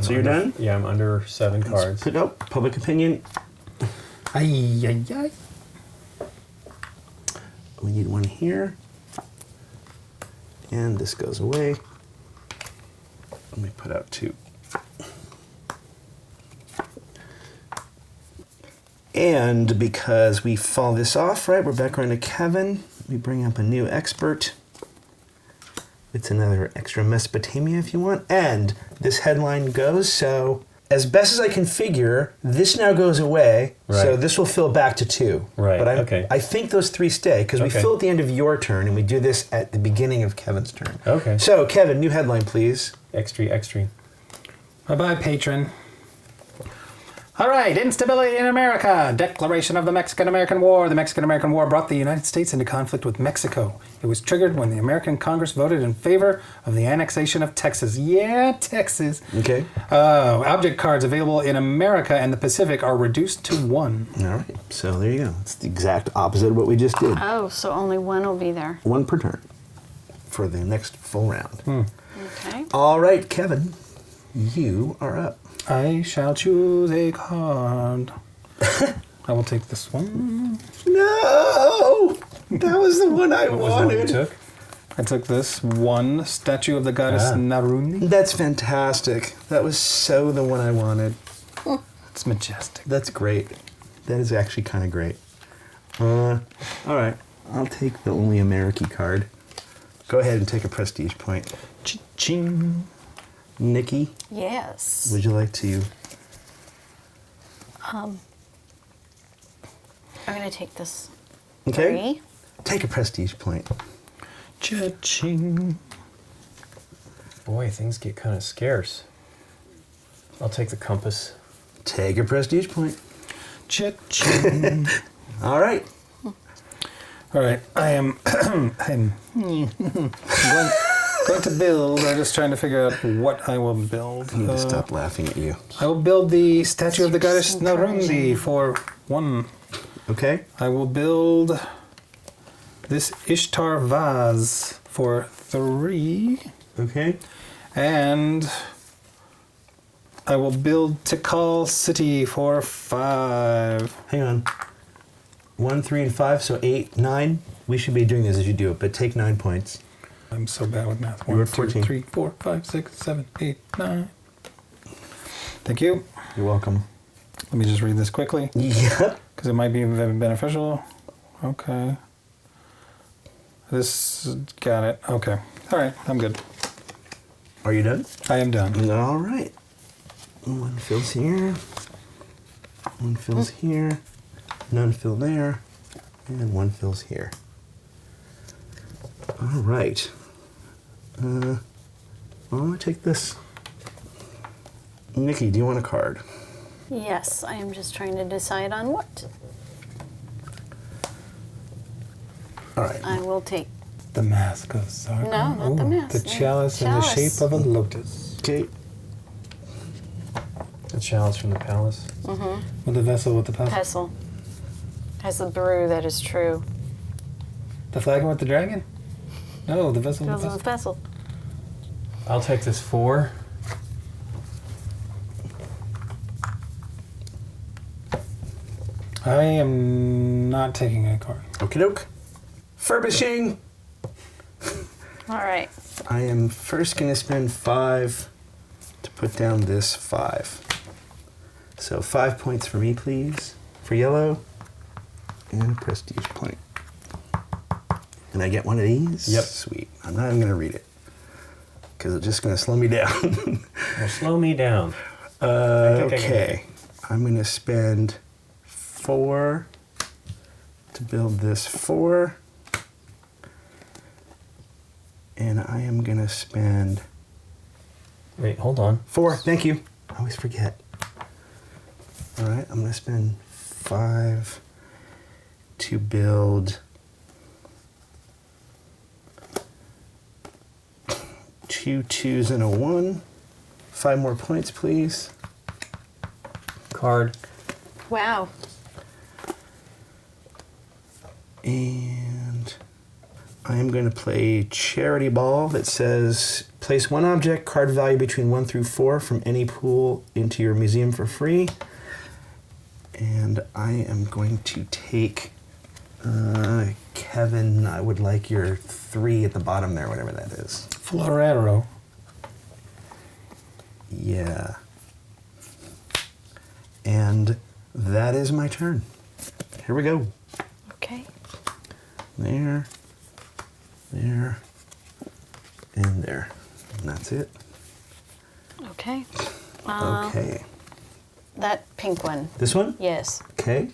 So you're Under- done? Yeah, I'm under 7 cards. Put up public opinion. Ay. We need one here. And this goes away. Let me put out 2. And because we fall this off, right, we're back around to Kevin. We bring up a new expert. It's another extra Mesopotamia if you want. And this headline goes, so as best as I can figure, this now goes away. So Right. this will fill back to 2. Right, But okay. I think those 3 stay because we Okay. fill at the end of your turn and we do this at the beginning of Kevin's turn. Okay. So, Kevin, new headline, please. Extra. Bye-bye, patron. All right, instability in America. Declaration of the Mexican-American War. The Mexican-American War brought the United States into conflict with Mexico. It was triggered when the American Congress voted in favor of the annexation of Texas. Yeah, Texas. Okay. Object cards available in America and the Pacific are reduced to 1. All right. So there you go. It's the exact opposite of what we just did. Oh, so only one will be there. 1 per turn for the next full round. Okay. All right, Kevin, you are up. I shall choose a card. I will take this one. No! That was the one I What was the one you wanted. took? I took this one, statue of the goddess Naruni. That's fantastic. That was so the one I wanted. It's majestic. That's great. That is actually kind of great. All right. I'll take the only American card. Go ahead and take a prestige point. Ching. Nikki, Yes. would you like to? I'm going to take this Okay. 3. Take a prestige point. Cha-ching. Boy, things get kind of scarce. I'll take the compass. Take a prestige point. Cha-ching. All right. All right, I am I'm going to build. I'm just trying to figure out what I will build. I need to stop laughing at you. I will build the statue of the goddess Naruni for 1. Okay. I will build this Ishtar vase for 3. Okay. And I will build Tikal City for 5. Hang on. 1, 3, and 5, so 8, 9. We should be doing this as you do it, but take 9 points. I'm so bad with math. You were 1, at 2, 14. 3, 4, 5, 6, 7, 8, 9. Thank you. You're welcome. Let me just read this quickly Yeah. because it might be beneficial. Okay. This, got it. Okay. All right, I'm good. Are you done? I am done. All right. 1 fills here. 1 fills here. None fill there. And 1 fills here. All right. Well, I'm going to take this. Nikki, do you want a card? Yes, I am just trying to decide on what. All right. I will take. The Mask of Sargon. No, not the mask. The chalice in the Chalice. shape of a lotus. Okay. The chalice from the palace. With the vessel with the pestle. Pestle. Has the brew that is true. The flagon with the dragon? No, the vessel with Goes the with pestle. pestle. I'll take this 4. I am not taking a card. Okie doke. Furbishing. All right. I am first going to spend 5 to put down this 5. So 5 points for me, please. For yellow. And a prestige point. And I get one of these? Yep. Sweet. I'm not even going to read it. Because it's just going to slow me down. Well, slow me down. I think I can- Okay. I'm going to spend 4 to build this 4. And I am going to spend Wait, hold on. 4. Thank you. I always forget. All right. I'm going to spend 5 to build 2 2s and a 1. 5 more points, please. Card. Wow. And I am going to play Charity Ball that says place 1 object, card value between 1 through 4 from any pool into your museum for free. And I am going to take Kevin, I would like your 3 at the bottom there, whatever that is. Florero. Yeah. And that is my turn. Here we go. Okay. There, there, and there. And that's it. Okay. Okay. That pink one. This one? Yes. Okay.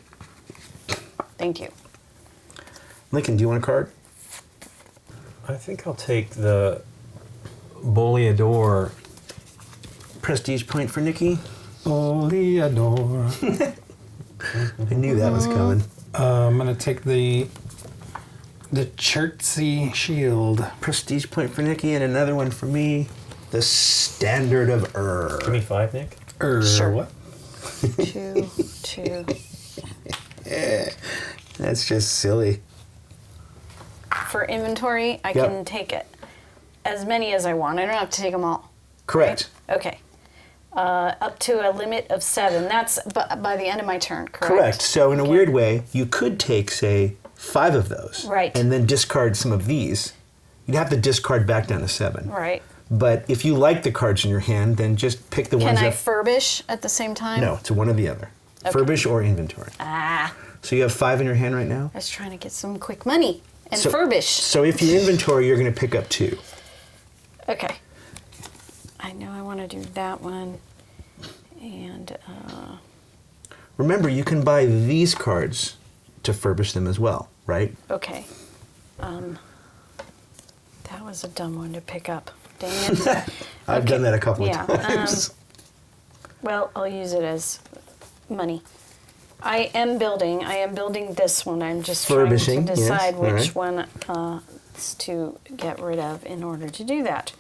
Thank you. Lincoln, do you want a card? I think I'll take the Boleador. Prestige point for Nikki. Oleador. I knew that was coming. I'm gonna take the Chertsey Shield. Prestige point for Nikki and another one for me. The Standard of Give me 5, Nick. Sure. What? 2, 2. That's just silly. For inventory, I Yep. can take it as many as I want. I don't have to take them all. Correct. Okay. Up to a limit of 7. That's by the end of my turn, correct? Correct. So in a Okay. weird way, you could take, say, 5 of those. Right. And then discard some of these. You'd have to discard back down to 7. Right. But if you like the cards in your hand, then just pick the Can ones I that... furbish at the same time? No, it's one or the other. Okay. Furbish or inventory. Ah, So you have 5 in your hand right now? I was trying to get some quick money and So- furbish. So if you inventory, you're going to pick up 2. Okay. I know I want to do that one. And, Remember, you can buy these cards to furbish them as well, right? okay. That was a dumb one to pick up. Dang it. I've done that a couple Yeah, of times. Well, I'll use it as money. I am building this one. I'm just trying Furbishing, to yes, decide all which right. one to get rid of in order to do that.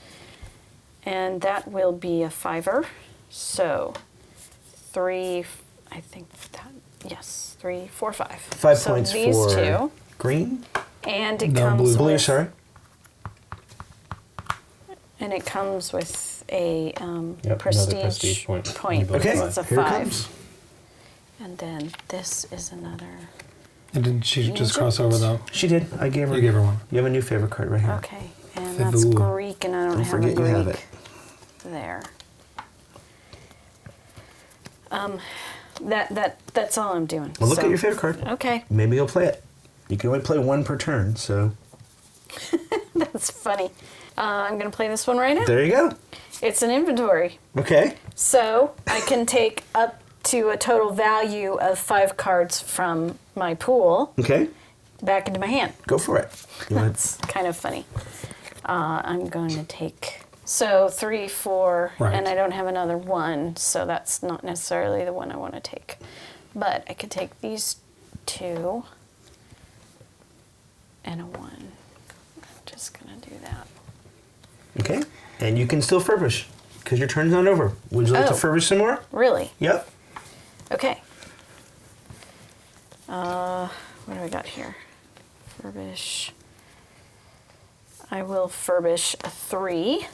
And that will be a 5-er. So 3, I think that, yes, 3, 4, 5. 5 so points these for two. green? And it No, comes Blue, with, sorry. and it comes with a another prestige, prestige point. point. You build Okay, because it's a here it 5. comes. And then this is another. And did she just Egypt. cross over though? She did. I gave her. You gave her one. You have a new favorite card right here. Okay, and that's Fiboo. Greek, and I don't Don't have a forget you Greek have it. there. That's all I'm doing. Well, look So- at your favorite card. Okay, Maybe you'll play it. You can only play 1 per turn, so that's funny. I'm gonna play this one right now. there you go. It's an inventory, Okay. so I can take up to a total value of 5 cards from my pool Okay. back into my hand. Go for it. You want That's kind of funny. I'm going to take 3, 4, Right. and I don't have another 1, so that's not necessarily the one I want to take. But I could take these 2 and a 1. I'm just gonna do that. Okay. And you can still furbish because your turn's not over. Would you like to Oh. furbish some more? Really? Yep. Okay. What do I got here? Furbish. I will furbish a 3.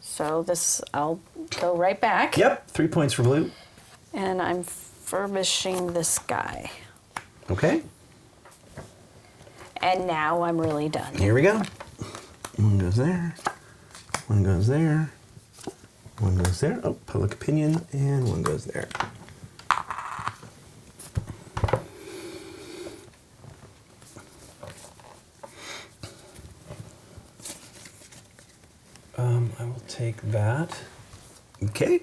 So this, I'll go right back. Yep. 3 points for blue. And I'm furbishing this guy. Okay. And now I'm really done. Here we go. 1 goes there. 1 goes there. 1 goes there. Oh, public opinion. And 1 goes there. I will take that. Okay.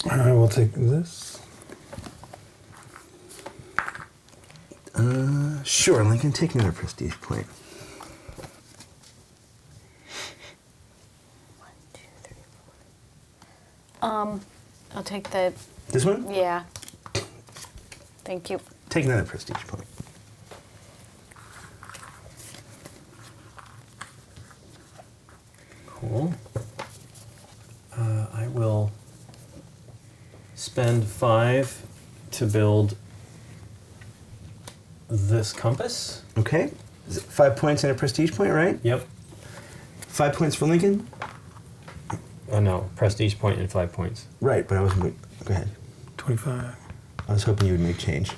I will take this. Sure, Lincoln, take another prestige point. 1, 2, 3, 4. I'll take the, This one? yeah. Thank you. Take another prestige point. Cool. I will spend 5 to build this compass. Okay. Is it 5 points and a prestige point, right? Yep. 5 points for Lincoln? Oh no, prestige point and 5 points. Right, but I wasn't. Go ahead. 25. I was hoping you would make change.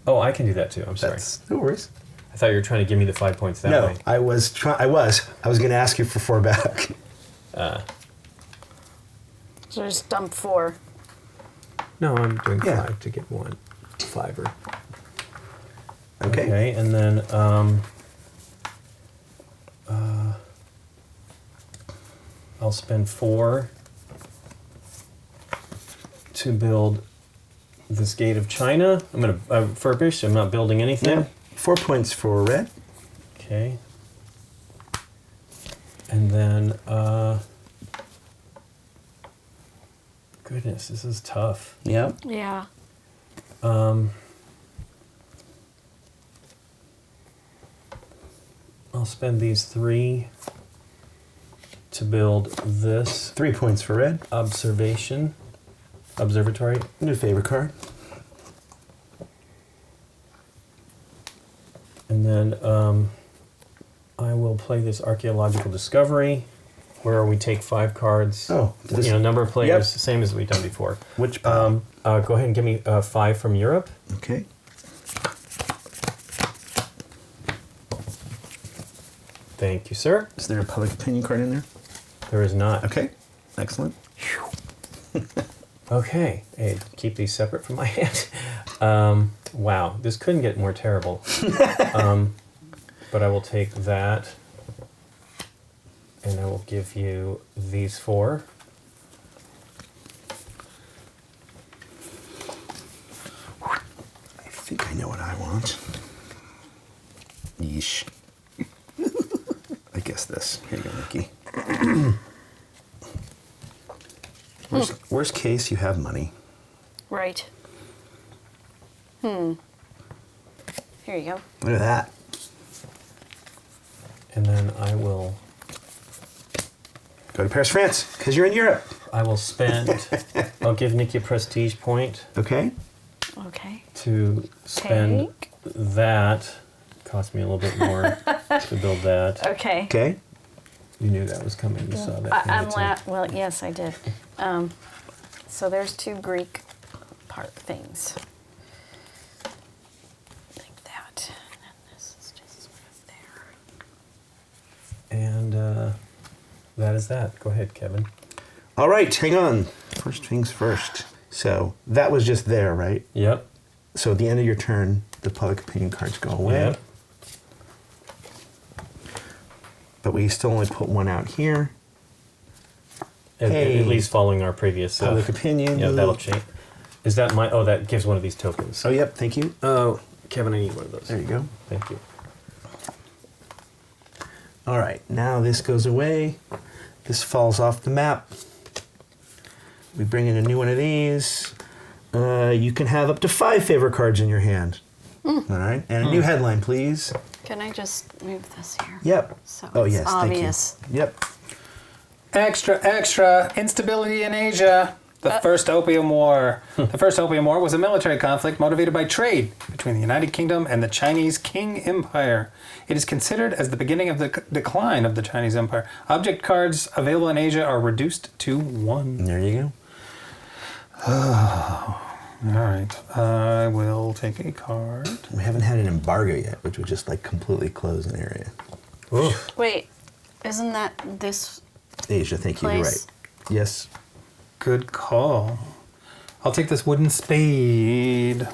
Oh, I can do that too. I'm sorry. No worries. I thought you were trying to give me the 5 points that No, way. I was. I was going to ask you for 4 back. So just dump 4. No, I'm doing Yeah. 5 to get 1 5er. Okay. And then I'll spend 4 to build this gate of China. I'm gonna furbish. I'm not building anything. Yeah. 4 points for red. Okay. And then goodness, this is tough. Yeah. Yeah. I'll spend these 3 to build this 3 points for red. observatory. New favorite card. And then I will play this archaeological discovery, where we take 5 cards. Oh, this- number of players, Yep. same as we've done before. Which pile? Go ahead and give me 5 from Europe. Okay. Thank you, sir. Is there a public opinion card in there? There is not. Okay. Excellent. Okay. Hey, keep these separate from my hand. Wow, this couldn't get more terrible. But I will take that, and I will give you these 4. I think I know what I want. Yeesh. I guess this. Here you go, Nikki. Worst case, you have money. Right. Here you go. Look at that. And then I will Go to Paris, France, because you're in Europe. spend. I'll give Nikki a prestige point Okay. Okay. to spend Take. that. Cost me a little bit more to build that. Okay. Okay. You knew that was coming. You saw that. I'm coming, too. well, yes, I did. So there's 2 Greek part things. Like that. And then this is just sort of there. And that is that. Go ahead, Kevin. All right, hang on. First things first. So that was just there, right? Yep. So at the end of your turn, the public opinion cards go away. Yep. But we still only put 1 out here. At Hey. least following our previous Public opinion. Yeah, that'll change. Is that my? Oh, that gives one of these tokens. Oh, yep. Thank you. Oh, Kevin, I need one of those. There you go. Thank you. All right. Now this goes away. This falls off the map. We bring in a new one of these. You can have up to 5 favorite cards in your hand. All right. And a new headline, please. Can I just move this here? Yep. So Oh, it's yes. obvious. Thank you. Yep. Extra, extra. Instability in Asia. The First Opium War. The First Opium War was a military conflict motivated by trade between the United Kingdom and the Chinese Qing Empire. It is considered as the beginning of the decline of the Chinese Empire. Object cards available in Asia are reduced to 1. There you All right. I will take a card. go. We haven't had an embargo yet, which would just like completely close an area. Oof. Wait, isn't that this? Asia, thank you. You're Place. right. Yes. Good call. I'll take this wooden spade.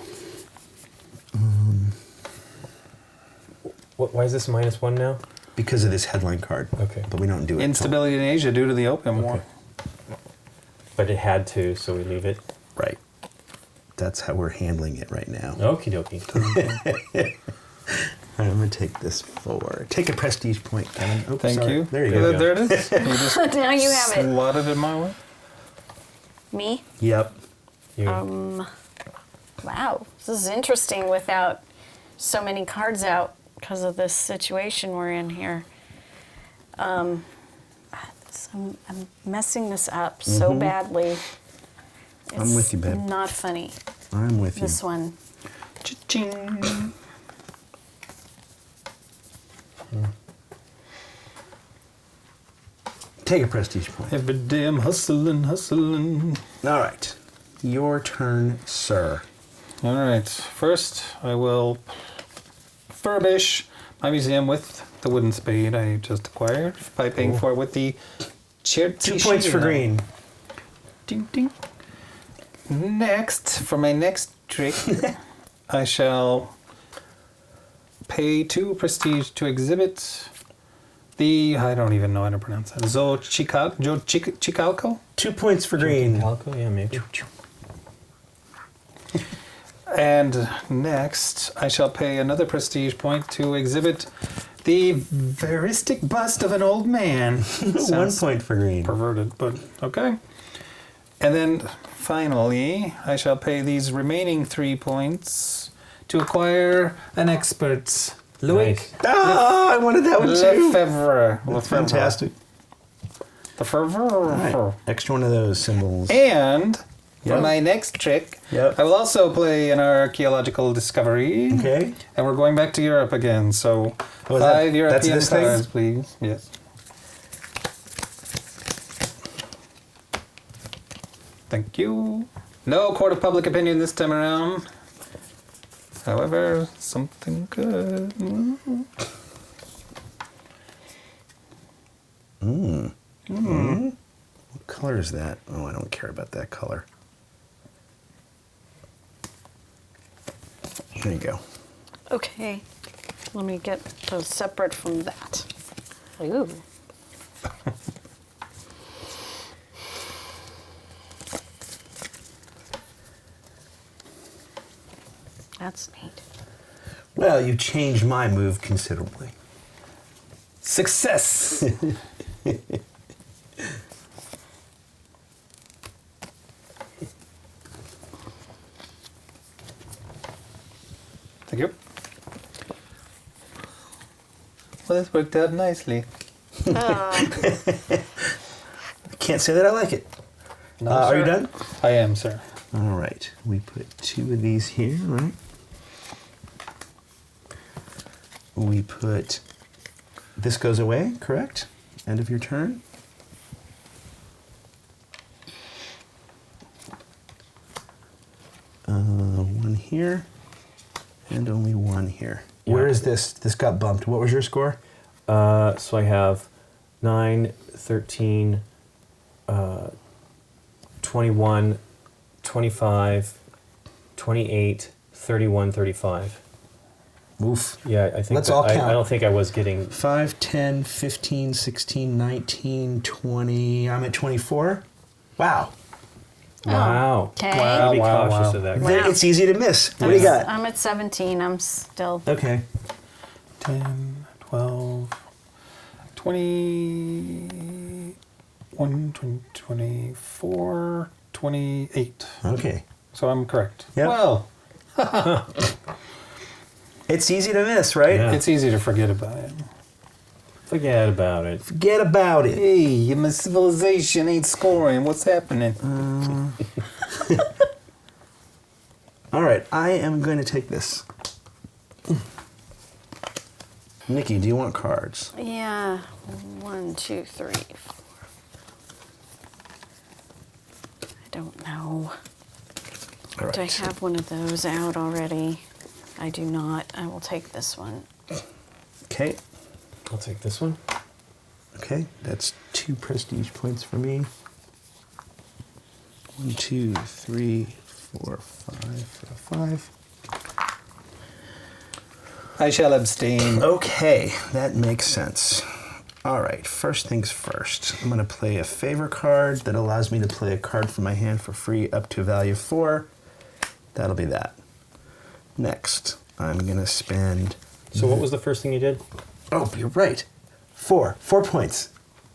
Why is this -1 now? Because of this headline card. Okay. But we don't do it. Instability in Asia due to the Opium War. Okay. But it had to, so we leave it. Right. That's how we're handling it right now. Okie dokie. I'm going to take this forward. Take a prestige point, Kevin. Oops, Thank sorry. you. There you go. There it is. You just Now you have it. slotted it my way. Me? Yep. You. Wow, this is interesting without so many cards out because of this situation we're in here. I'm messing this up so badly. I'm with you, babe. Not funny, I'm with you. this one. Cha-ching. Take a prestige point. Every day I'm hustling, hustling. All right. Your turn, sir. All right. First, I will furbish my museum with the wooden spade I just acquired by paying for it with the 2 points for green. Ding, ding. Next, for my next trick, I shall pay 2 prestige to exhibit the, I don't even know how to pronounce that, Chicalco? 2 points for green. Calico? Yeah, maybe. And next, I shall pay another prestige point to exhibit the veristic bust of an old man. 1 point for green. Perverted, but okay. And then finally, I shall pay these remaining 3 points to acquire an expert. Louis Nice. Oh, I wanted that one too. Lefebvre. That's fantastic. Lefebvre. All right. Extra one of those symbols. And for Yep. my next trick, Yep. I will also play an archaeological discovery. Okay. And we're going back to Europe again. So Oh, 5 that's European this thing? cards, please. Yes. Thank you. No court of public opinion this time around. However, something good. What color is that? Oh, I don't care about that color. There you go. Okay. Let me get those separate from that. Ooh. That's neat. Well, you changed my move considerably. Success! Thank you. Well, this worked out nicely. I can't say that I like it. No, Are sir. you done? I am, sir. All right. We put 2 of these here, right? We put... This goes away, correct? End of your turn. One here, and only 1 here. Yeah. Where is this? This got bumped. What was your score? So I have 9, 13, 21, 25, 28, 31, 35. Oof. Yeah, I think Let's all I count. don't think I was getting 5, 10, 15, 16, 19, 20. I'm at 24. Wow. Wow. Okay. I'll be Wow, cautious wow. of that. Wow. It's easy to miss. What do you got? I'm at 17. I'm still. Okay. 10, 12, 21, 20, 24, 28. Okay. So I'm correct. Yep. Well, It's easy to miss, right? Yeah. it's easy to forget about it. Forget about it. Forget about it. Hey, my civilization ain't scoring. What's happening? All right, I am going to take this. Nikki, do you want cards? Yeah. 1, 2, 3, 4. I don't know. All right. Do I have one of those out already? I do not. I will take this one. Okay. I'll take this one. Okay, that's 2 prestige points for me. 1, 2, 3, 4, 5. I shall abstain. Okay, that makes sense. All right, first things first. I'm going to play a favor card that allows me to play a card from my hand for free up to a value of 4. That'll be that. Next, I'm going to spend... So what was the first thing you did? Oh, you're right. 4 points.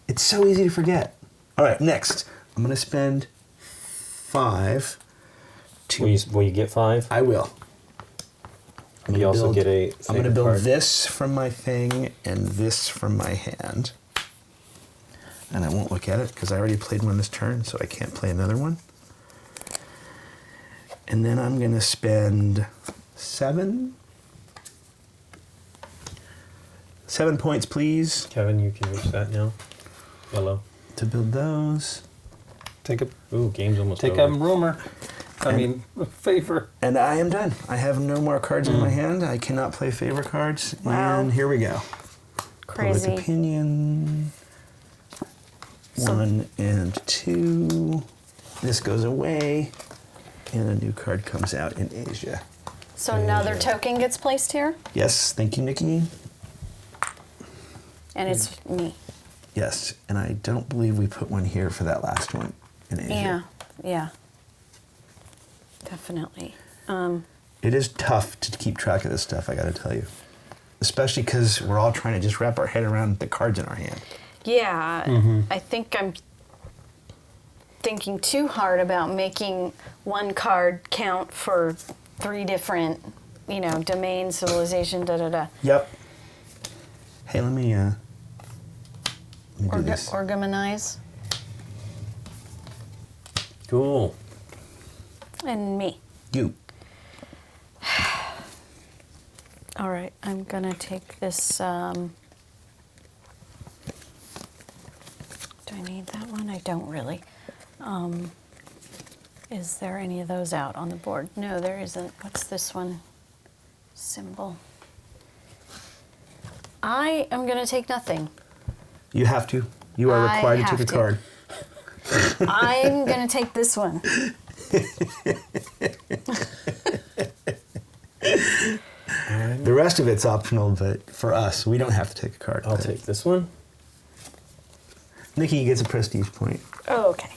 It's so easy to forget. All right, next, I'm going to spend 5 to... Will you get 5? I will. I'm You gonna also build- get a I'm going to favor build card. this from my thing and this from my hand. And I won't look at it because I already played one this turn, so I can't play another one. And then I'm going to spend 7 points, please, Kevin, you can reach that now. Hello. to build those. Take a Ooh, game's almost take over. a rumor. I mean, a favor. And I am done. I have no more cards in my hand. I cannot play favor cards. Wow. And here we go. Crazy. Public opinion. So- 1 and 2. This goes away. And a new card comes out in Asia. So another token gets placed here, Yes, thank you, Nikki. and it's me. Yes, and I don't believe we put one here for that last one in Asia. Yeah. Definitely. It is tough to keep track of this stuff, I gotta tell you. Especially because we're all trying to just wrap our head around the cards in our hand. Yeah. I think I'm. thinking too hard about making one card count for 3 different, domain, civilization, da-da-da. Yep. Hey, let me do this. Organize. Cool. And me. You. All right, I'm going to take this. Do I need that one? I don't really. Is there any of those out on the board? No, there isn't. What's this one? Symbol. I am going to take nothing. You have to. You are I required to have take a to. card. I'm going to take this one. The rest of it's optional, but for us, we don't have to take a card. I'll take this one. Nikki gets a prestige point. Oh, okay.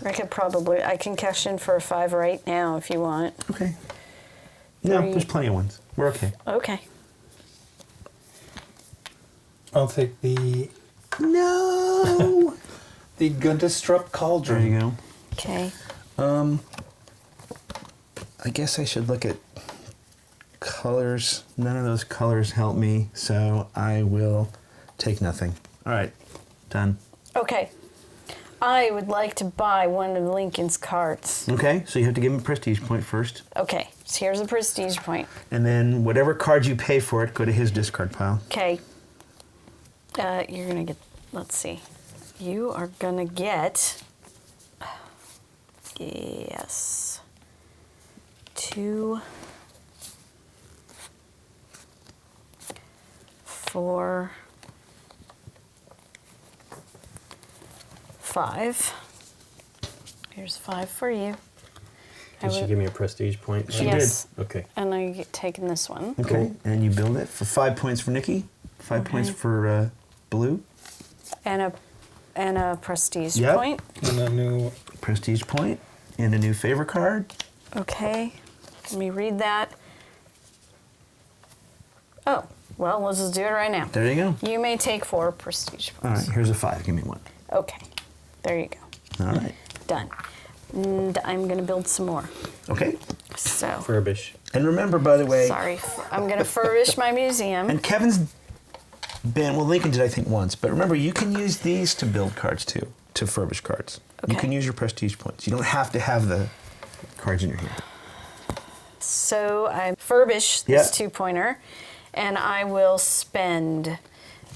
I can cash in for a 5 right now if you want. Okay. No, 3. there's plenty of ones. We're okay. Okay. I'll take the No! the Gundestrup There Cauldron. you go. Okay. I guess I should look at colors. None of those colors help me, so I will take nothing. All right, done. Okay. I would like to buy one of Lincoln's cards. Okay, so you have to give him a prestige point first, Okay, so here's a prestige point. and then whatever card you pay for it, go to his discard pile. Okay. You're gonna get, let's see. You are gonna get, yes, 2, 4, 5. Here's 5 for you. Did she give me a prestige point? She Yes. Okay. And I get taken this one. Okay, and you build it for 5 points for Nikki, 5 points for Blue, And a prestige Yep. point. And a new prestige point, and a new favor card. Okay. Let me read that. Oh, well, let's just do it right now. There you go. You may take 4 prestige All points. right, here's a 5. Give me 1. Okay. There you go. All right. Done. And I'm going to build some more. Okay. So, Furbish. And remember, by the way, sorry. I'm going to furbish my museum. and Kevin's been, well, Lincoln did, I think, once, but remember, you can use these to build cards too, to furbish cards. You Okay. can use your prestige points. You don't have to have the cards in your hand. So I furbish this 2-pointer, and I will spend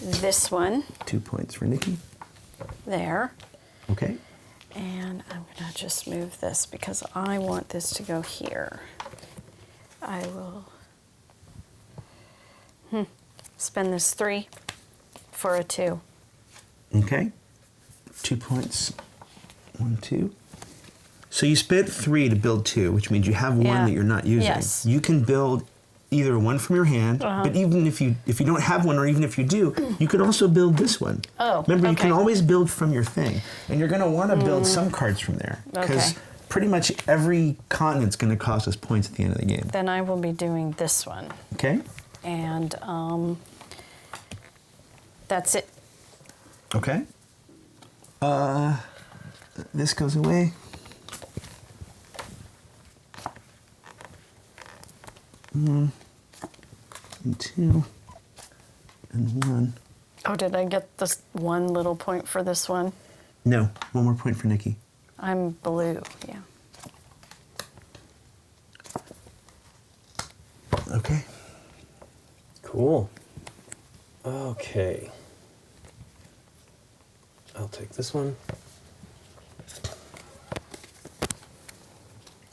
this one 2 points for Nikki. there. Okay. And I'm going to just move this because I want this to go here. I will spend this 3 for a 2. Okay. 2 points. 1, 2. So you spent 3 to build 2, which means you have 1 Yeah. that you're not using. Yes. You can build either 1 from your hand, but even if you don't have 1, or even if you do, you could also build this one. Oh, Remember, you can okay. always build from your thing, and you're going to want to build some cards from there because Okay. pretty much every continent's going to cost us points at the end of the game. Then I will be doing this one. Okay. And that's it. Okay. This goes away. And 2 and 1. Oh, did I get this 1 little point for this one? No, 1 more point for Nikki. I'm blue, yeah. Okay. Cool. Okay. I'll take this one.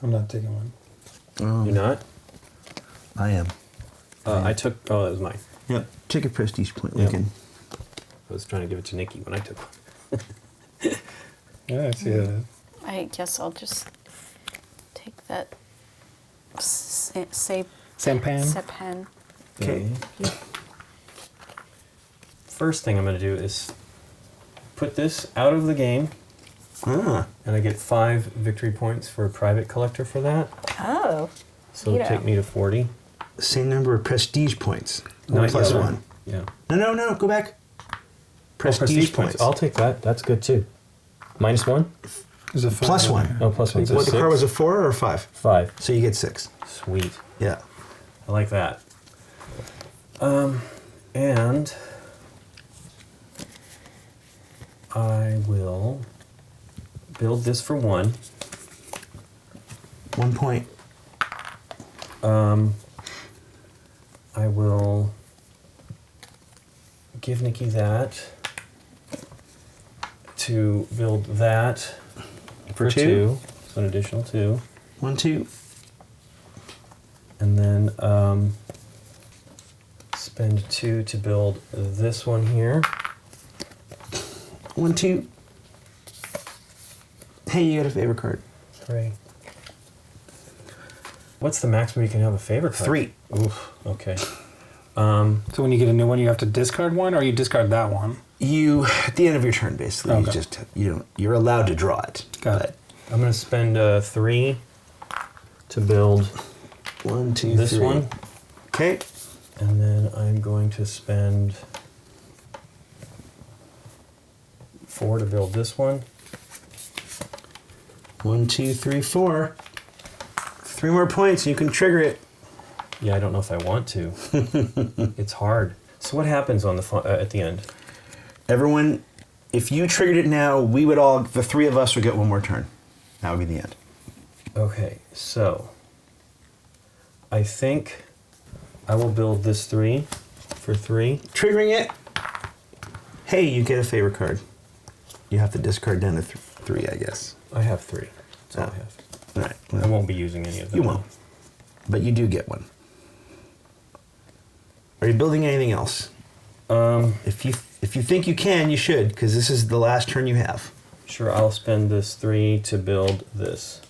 I'm not taking one. You're not? I am. I took. Oh, that was mine. Yep. Take a prestige point, Yep. Lincoln. I was trying to give it to Nikki when I took one. Yeah, I see that. I guess I'll just take that Sampan. Sepan. Okay. First thing I'm going to do is put this out of the game, Ah. and I get 5 victory points for a private collector for that. Oh. So it'll Neato. take me to 40. Same number of prestige points. Not Plus yet. 1. Yeah. No. Go back. Prestige points. I'll take that. That's good too. -1? There's a 5 Plus on 1. here. Oh, plus one. What, the Six? card was a 4 or a 5? 5. So you get 6. Sweet. Yeah. I like that. And I will build this for 1. 1 point. I will give Nikki that to build that For 2. 2. So an additional 2. 1, 2. And then spend 2 to build this one here. 1, 2. Hey, you got a favorite card. 3. What's the maximum you can have a favorite card? 3. Oof, okay. So when you get a new one, you have to discard one, or you discard that one? You, at the end of your turn, basically, Okay. you're allowed to draw it. Got it. I'm going to spend 3 to build 1, 2, this 3. one. Okay. And then I'm going to spend 4 to build this one. 1, 2, 3, 4. 3 more points, you can trigger it. Yeah, I don't know if I want to. It's hard. So what happens on the at the end? Everyone, if you triggered it now, the 3 of us would get 1 more turn. That would be the end. Okay, so I think I will build this 3 for 3. Triggering it. Hey, you get a favorite card. You have to discard down to 3, I guess. I have 3. That's all Oh. I have. All right. I Well, won't be using any of them. you won't. But you do get 1. Are you building anything else? If you think you can, you should, because this is the last turn you have. Sure, I'll spend this 3 to build this.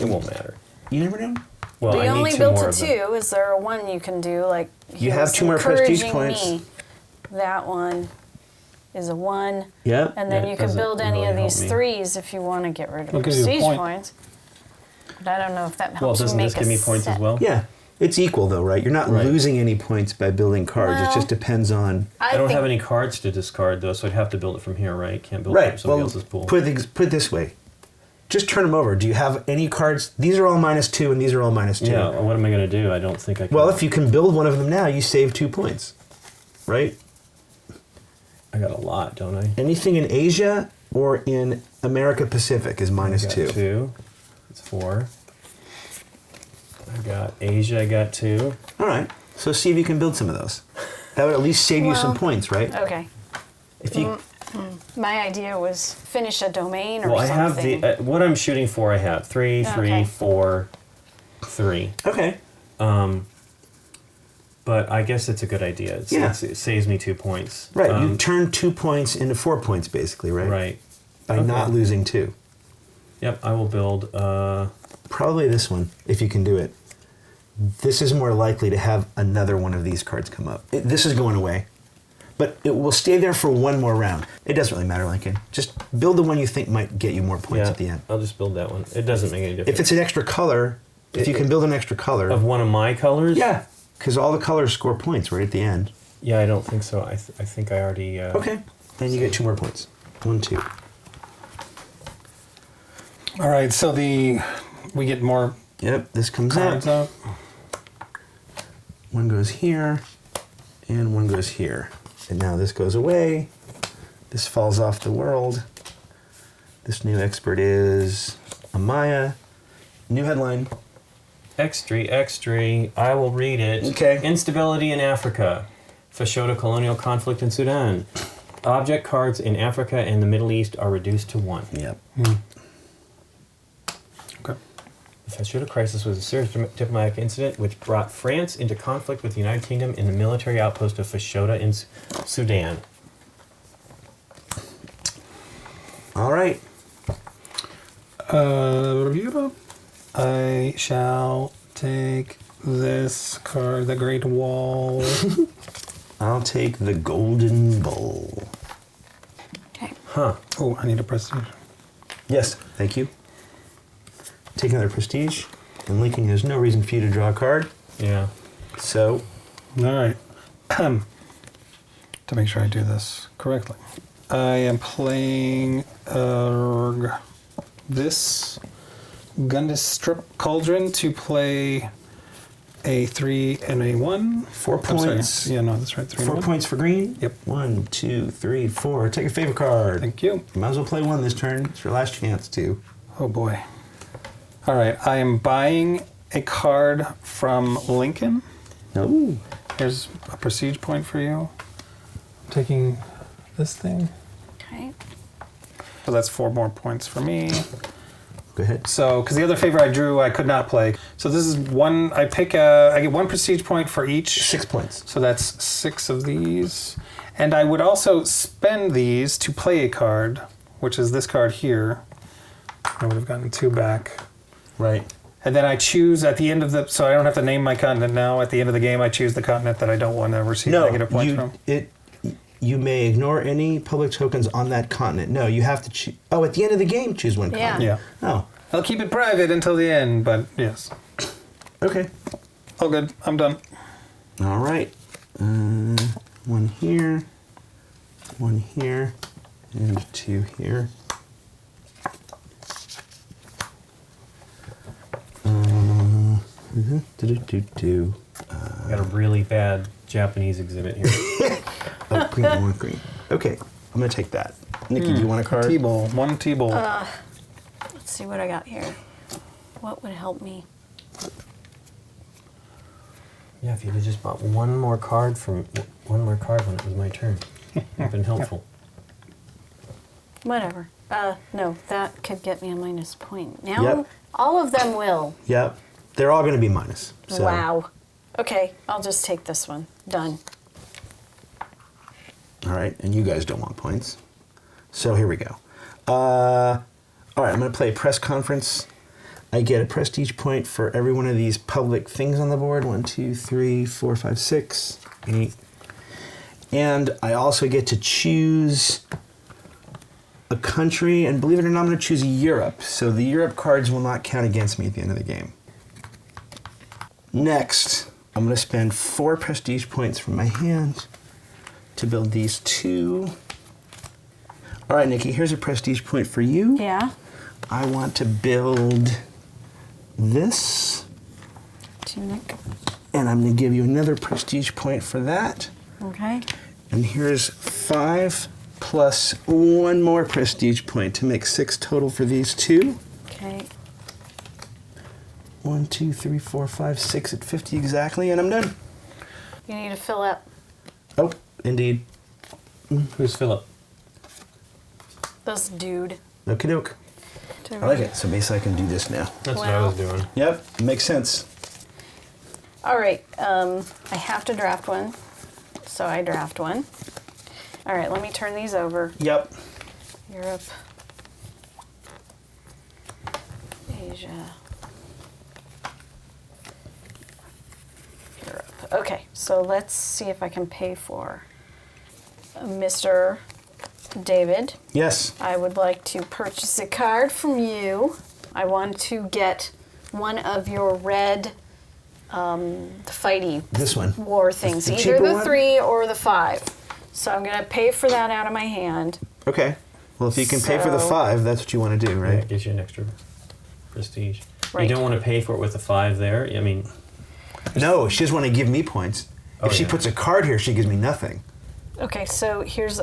It won't matter. You never know. Well, But you I need only 2 built more a of them. 2. Is there a 1 you can do? Like he You have was 2 more prestige encouraging points. me. That one is a 1. Yeah. And then That you can doesn't build any really of help these me. 3s if you want to get rid of Well, it gives you a prestige point. points. But I don't know if that Well, helps you doesn't make this give me points as well? Yeah. It's equal, though, right? You're not Right. losing any points by building cards. It Well, just depends on... I don't think have any cards to discard, though, so I'd have to build it from here, right? Can't build it Right. from somebody Well, else's pool. put it this way. Just turn them over. Do you have any cards? These are all -2, and these are all -2. Yeah, well, what am I going to do? I don't think I can. Well, if you can build one of them now, you save 2 points. Right? I got a lot, don't I? Anything in Asia or in America Pacific is I got -2. 2. It's 4. I got Asia, I got 2. All right. So see if you can build some of those. That would at least save you some Well, points, right? Okay. If you My idea was finish a domain or Well, I have something. the what I'm shooting for. I have 3, 3, Okay. 4, 3. Okay. But I guess it's a good idea. Yeah. It saves me 2 points. Right. You turn 2 points into 4 points, basically, right? Right. By Okay. not losing 2. Yep. I will build. Probably this one, if you can do it. This is more likely to have another one of these cards come up. This is going away. But it will stay there for 1 more round. It doesn't really matter, Lincoln. Just build the one you think might get you more points Yeah. at the end. I'll just build that one. It doesn't make any difference. If it's an extra color, if you can build an extra color. of one of my colors. Yeah, because all the colors score points right at the end. Yeah, I don't think so. I think I already. Okay. Then you get 2 more points. 1, 2. All right, so we get more Yep, this comes cards out. up. 1 goes here, and 1 goes here. And now this goes away. This falls off the world. This new expert is Amaya. New headline. Extra. I will read it. Okay. Instability in Africa. Fashoda colonial conflict in Sudan. Object cards in Africa and the Middle East are reduced to 1. Yep. Okay. The Fashoda crisis was a serious diplomatic incident which brought France into conflict with the United Kingdom in the military outpost of Fashoda in Sudan. All right. I shall take this card, the Great Wall. I'll take the Golden Bull. Okay. Huh. Oh, I need a prestige. Yes, thank you. Take another prestige. And Lincoln, there's no reason for you to draw a card. Yeah. So, All right. To make sure I do this correctly, I am playing this Gundus Strip Cauldron to play a 3 and a 1. 4 I'm sorry. points. Yeah, no, that's right. 3 and 4 1. points for green. Yep. 1, 2, 3, 4. Take your favorite card. Thank you. You might as well play one this turn. It's your last chance to. Oh boy. All right, I am buying a card from Lincoln. No. Here's a prestige point for you. I'm taking this thing. Okay. So that's 4 more points for me. Go ahead. So, because the other favor I drew, I could not play. So this is one. I get 1 prestige point for each. 6 points. So that's 6 of these. And I would also spend these to play a card, which is this card here. I would have gotten 2 back. Right. And then I choose at the end of the, so I don't have to name my continent now. At the end of the game, I choose the continent that I don't want to receive negative points from. You may ignore any public tokens on that continent. No, you have to choose. Oh, at the end of the game, choose one Yeah. continent. Yeah. Oh, I'll keep it private until the end, but yes. okay. All good. I'm done. All right. 1 here, 1 here, and 2 here. Got a really bad Japanese exhibit here. Oh, green, I want green. Okay, I'm gonna take that. Nikki, do you want a card? T-ball. 1 T-ball. Let's see what I got here. What would help me? Yeah, if you'd have just bought one more card when it was my turn, it'd been helpful. Whatever. No, that could get me a minus point. Now, Yep. all of them will. Yep. They're all gonna be minus. So. Wow. Okay, I'll just take this one. Done. All right, and you guys don't want points. So here we go. All right, I'm going to play press conference. I get a prestige point for every one of these public things on the board. 1, 2, 3, 4, 5, 6, 8. And I also get to choose a country, and believe it or not, I'm going to choose Europe. So the Europe cards will not count against me at the end of the game. Next, I'm going to spend 4 prestige points from my hand to build these 2. All right, Nikki, here's a prestige point for you. Yeah. I want to build this, Tunic. and I'm going to give you another prestige point for that. Okay. And here's 5 plus 1 more prestige point to make 6 total for these 2. Okay. 1, 2, 3, 4, 5, 6 at 50 exactly, and I'm done. You need to fill up Oh, indeed. Who's Philip? this dude. Okie doke. I like it. So basically I can do this now. That's what I was doing. Yep, makes sense. All right. I have to draft one, so I draft one. All right. Let me turn these over. Yep. Europe, Asia, Europe. Okay, so let's see if I can pay for Mr. David. Yes. I would like to purchase a card from you. I want to get one of your red fighty This one. war things, The either cheaper the one? 3 or the 5. So I'm going to pay for that out of my hand. Okay. Well, if you can pay for the So- 5, that's what you want to do, Yeah, right? it gives you an extra prestige. Right. You don't want to pay for it with a 5 there. I mean, No, she doesn't want to give me points. Oh, If she yeah. puts a card here, she gives me nothing. Okay, so here's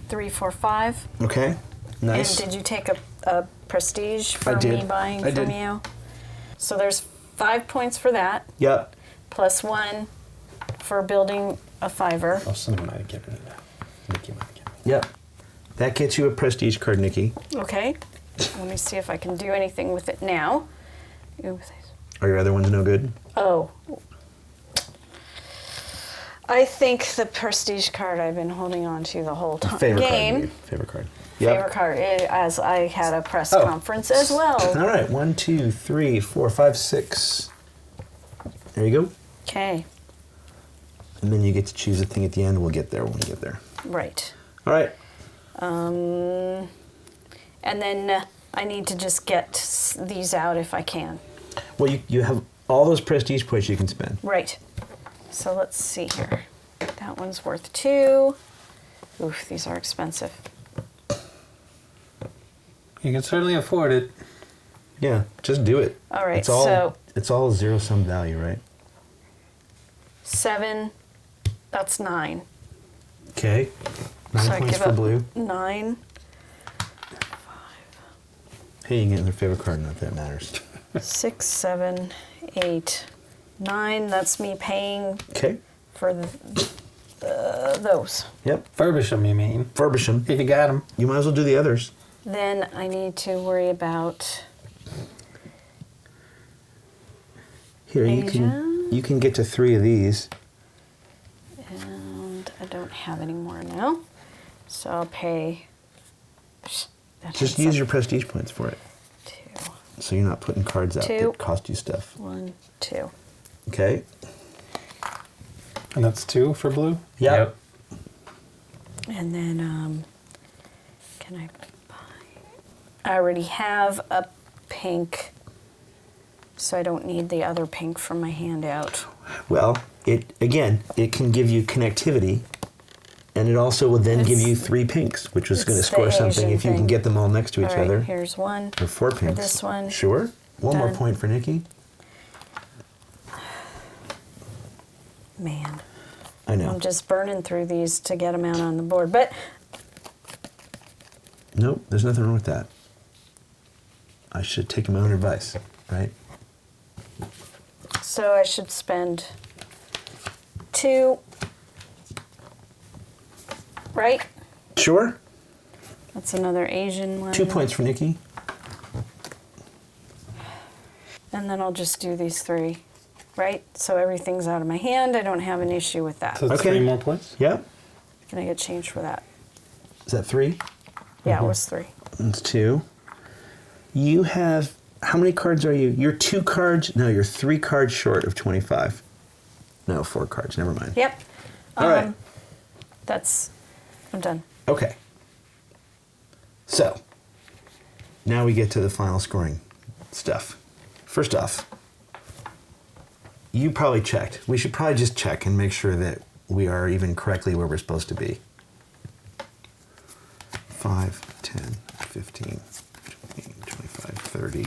3, 4, 5. Okay. Nice. And did you take a prestige for did. me buying I from did. you? So there's 5 points for that, Yep. plus 1 for building a 5er. oh, somebody might have given it. Nikki might have given it. Yep. That gets you a prestige card, Nikki. Okay. Let me see if I can do anything with it now. Are your other ones no good? Oh. I think the prestige card I've been holding on to the whole Favorite game. card. Favorite card. Yep. Favorite card, as I had a press Oh. conference as well. All right. 1, 2, 3, 4, 5, 6. There you go. Okay, And then you get to choose a thing at the end. We'll get there when we get there. right. All right. And then I need to just get these out if I can. Well, you have all those prestige points you can spend. Right. So let's see here. That one's worth 2. Oof, these are expensive. You can certainly afford it. Yeah, just do it. All right, It's all zero-sum value, right? 7, that's 9. Okay. 9 So I points give for up blue. 9. Hey, you can get their favorite card, not that it matters. 6, 7, 8, 9. That's me paying Okay. for those. Yep. Furbish them, you mean? Furbish them. If you got them. You might as well do the others. Then I need to worry about Here, you can get to 3 of these. and I don't have any more now. So I'll pay. That Just adds use up your prestige points for it. 2, So you're not putting cards out 2. that cost you stuff. 1, 2. Okay? And that's 2 for blue? Yep. And then, can I buy? I already have a pink, so I don't need the other pink from my handout. Well, it can give you connectivity, and it also will then give you 3 pinks, which is going to It's the score something Asian if you can thing. get them all next to each All right, other. here's 1. Or 4 pinks. this one. Sure. One more Done. point for Nikki. Man, I know. I'm just burning through these to get them out on the board. But Nope, there's nothing wrong with that. I should take my own advice, right? so I should spend 2, right? Sure. That's another Asian one. 2 points for Nikki. And then I'll just do these 3, right? So everything's out of my hand. I don't have an issue with that. So it's Okay. 3 more points? Yep. Can I get change for that? Is that 3? Yeah, it was 3. That's 2. You have, how many cards are you? You're 2 cards, no, you're 3 cards short of 25. No, 4 cards, never mind. Yep. All right. I'm done. Okay. So, now we get to the final scoring stuff. First off, you probably checked. We should probably just check and make sure that we are even correctly where we're supposed to be. 5, 10, 15, 20, 25, 30,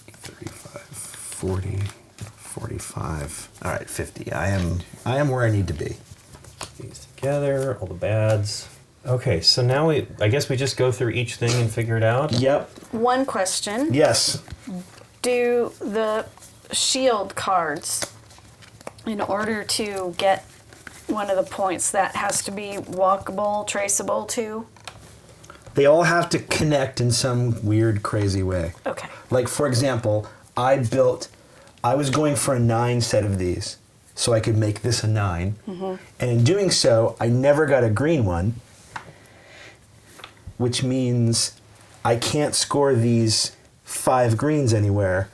35, 40, 45. All right, 50. I am where I need to be. These together, all the bads. Okay, so now I guess we just go through each thing and figure it out. Yep. One question. Yes. Do the shield cards, in order to get one of the points, that has to be walkable, traceable too? They all have to connect in some weird, crazy way. Okay. Like, for example, I was going for a 9 set of these, so I could make this a 9. And in doing so, I never got a green one, which means I can't score these 5 greens anywhere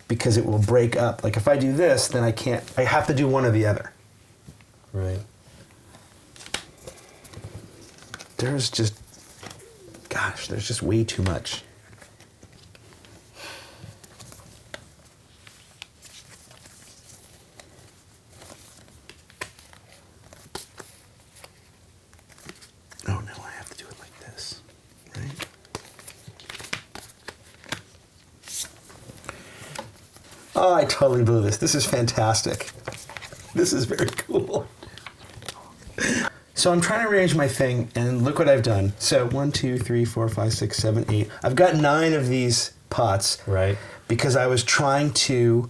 because it will break up. Like, if I do this, then I have to do one or the other. Right. There's just way too much. Oh no, I have to do it like this, right? Oh, I totally blew this. This is fantastic. This is very cool. So I'm trying to arrange my thing, and look what I've done. So 1, 2, 3, 4, 5, 6, 7, 8. I've got 9 of these pots. Right. Because I was trying to.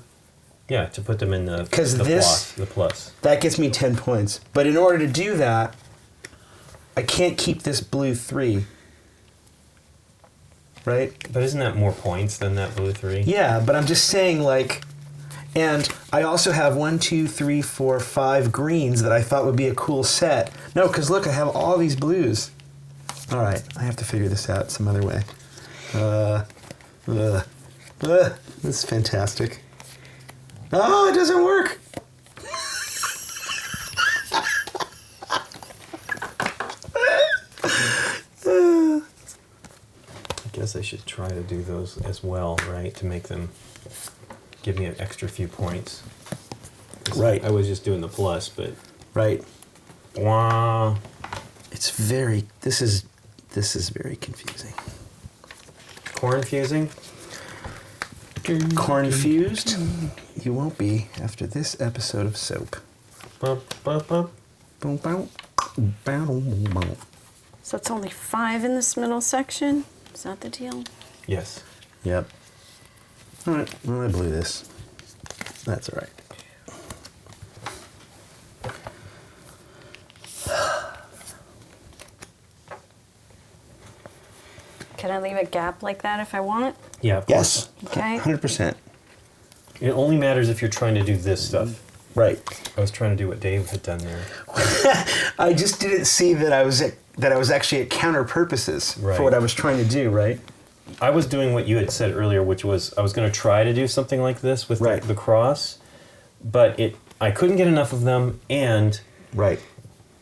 Yeah, to put them in the 'Cause this- the plus. That gets me 10 points. But in order to do that, I can't keep this blue 3. Right? But isn't that more points than that blue 3? Yeah, but I'm just saying, like. And I also have 1, 2, 3, 4, 5 greens that I thought would be a cool set. No, because look, I have all these blues. All right, I have to figure this out some other way. This is fantastic. Oh, it doesn't work. I guess I should try to do those as well, right? To make them give me an extra few points. 'Cause Right. I was just doing the plus, but Right. wah. It's very. This is This is very confusing. Corn fusing? Corn fused? You won't be after this episode of Soap. Bum, bum, bum. Boom, boom, boom, boom, boom. So it's only 5 in this middle section? Is that the deal? Yes. Yep. All right. Well, I blew this. That's all right. Can I leave a gap like that if I want it? Yeah. Of Yes. Okay. 100%. It only matters if you're trying to do this stuff. Right. I was trying to do what Dave had done there. I just didn't see that I was actually at counter purposes Right. for what I was trying to do. Right. I was doing what you had said earlier, which was I was going to try to do something like this with Right. the cross, but I couldn't get enough of them, and Right.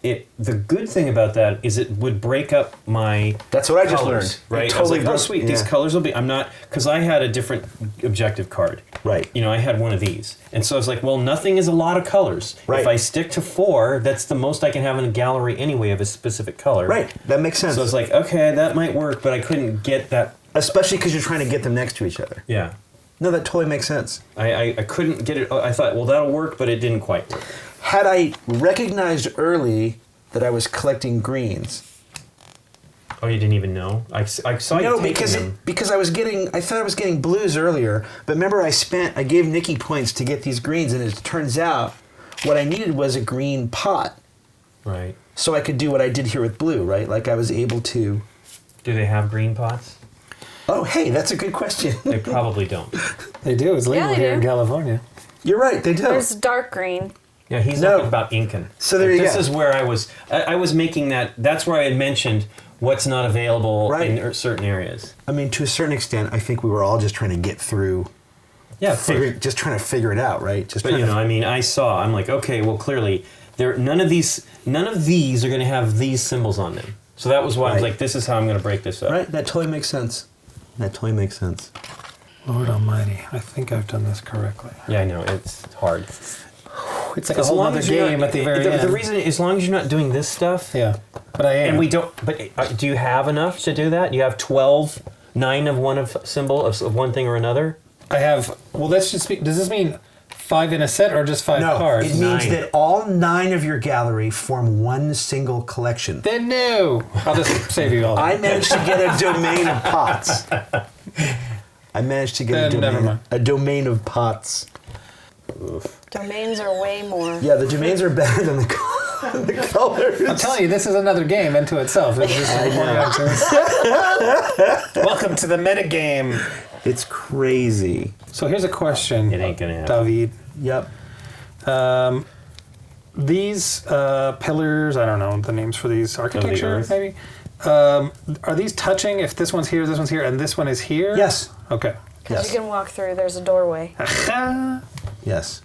the good thing about that is it would break up my That's what I just colors, learned. right? It I was totally like, oh broke- sweet, these yeah. colors will be. I'm not, because I had a different objective card. Right. You know, I had one of these, and so I was like, well, nothing is a lot of colors. Right. If I stick to 4, that's the most I can have in a gallery anyway of a specific color. Right. That makes sense. So I was like, okay, that might work, but I couldn't get that. Especially because you're trying to get them next to each other. Yeah. No, that totally makes sense. I couldn't get it. I thought, well, that'll work, but it didn't quite work. Had I recognized early that I was collecting greens. Oh, you didn't even know? I saw you No, taking because them. I thought I was getting blues earlier, but remember I gave Nikki points to get these greens, and it turns out what I needed was a green pot, Right. so I could do what I did here with blue, right? Like I was able to. Do they have green pots? Oh, hey, that's a good question. They probably don't. They do. It's legal they here in do. California. You're right, they do. There's dark green. Yeah, he's No. talking about Incan. So there But you this go. is where I was making that. That's where I had mentioned what's not available Right. in certain areas. I mean, to a certain extent, I think we were all just trying to get through, Yeah, of course. just trying to figure it out, right? Just But trying you know, to, I mean, I'm like, okay, well, clearly, none of these are going to have these symbols on them. So that was why I was Right. like, this is how I'm going to break this up. right? That totally makes sense. That totally makes sense. Lord Almighty, I think I've done this correctly. Yeah, I know it's hard. It's like a whole other game at the very end. The reason, as long as you're not doing this stuff, Yeah, but I am. and we don't. But do you have enough to do that? You have 9 of one of symbol of one thing or another. I have. Well, let's just speak. Does this mean 5 in a set or just 5 No, cards? it means 9. that all 9 of your gallery form one single collection. Then no. I'll just save you all. I managed to get a domain of pots. I managed to get Then never mind. a domain of pots. Domains are way more. Yeah, the domains are better than the colors. I'm telling you, this is another game into itself. It's just Welcome to the metagame. It's crazy. So here's a question. It ain't gonna happen. David. Yep. These pillars, I don't know the names for these, architecture earth. maybe. Are these touching if this one's here, and this one is here? Yes. Okay. Because Yes. you can walk through, there's a doorway. Yes.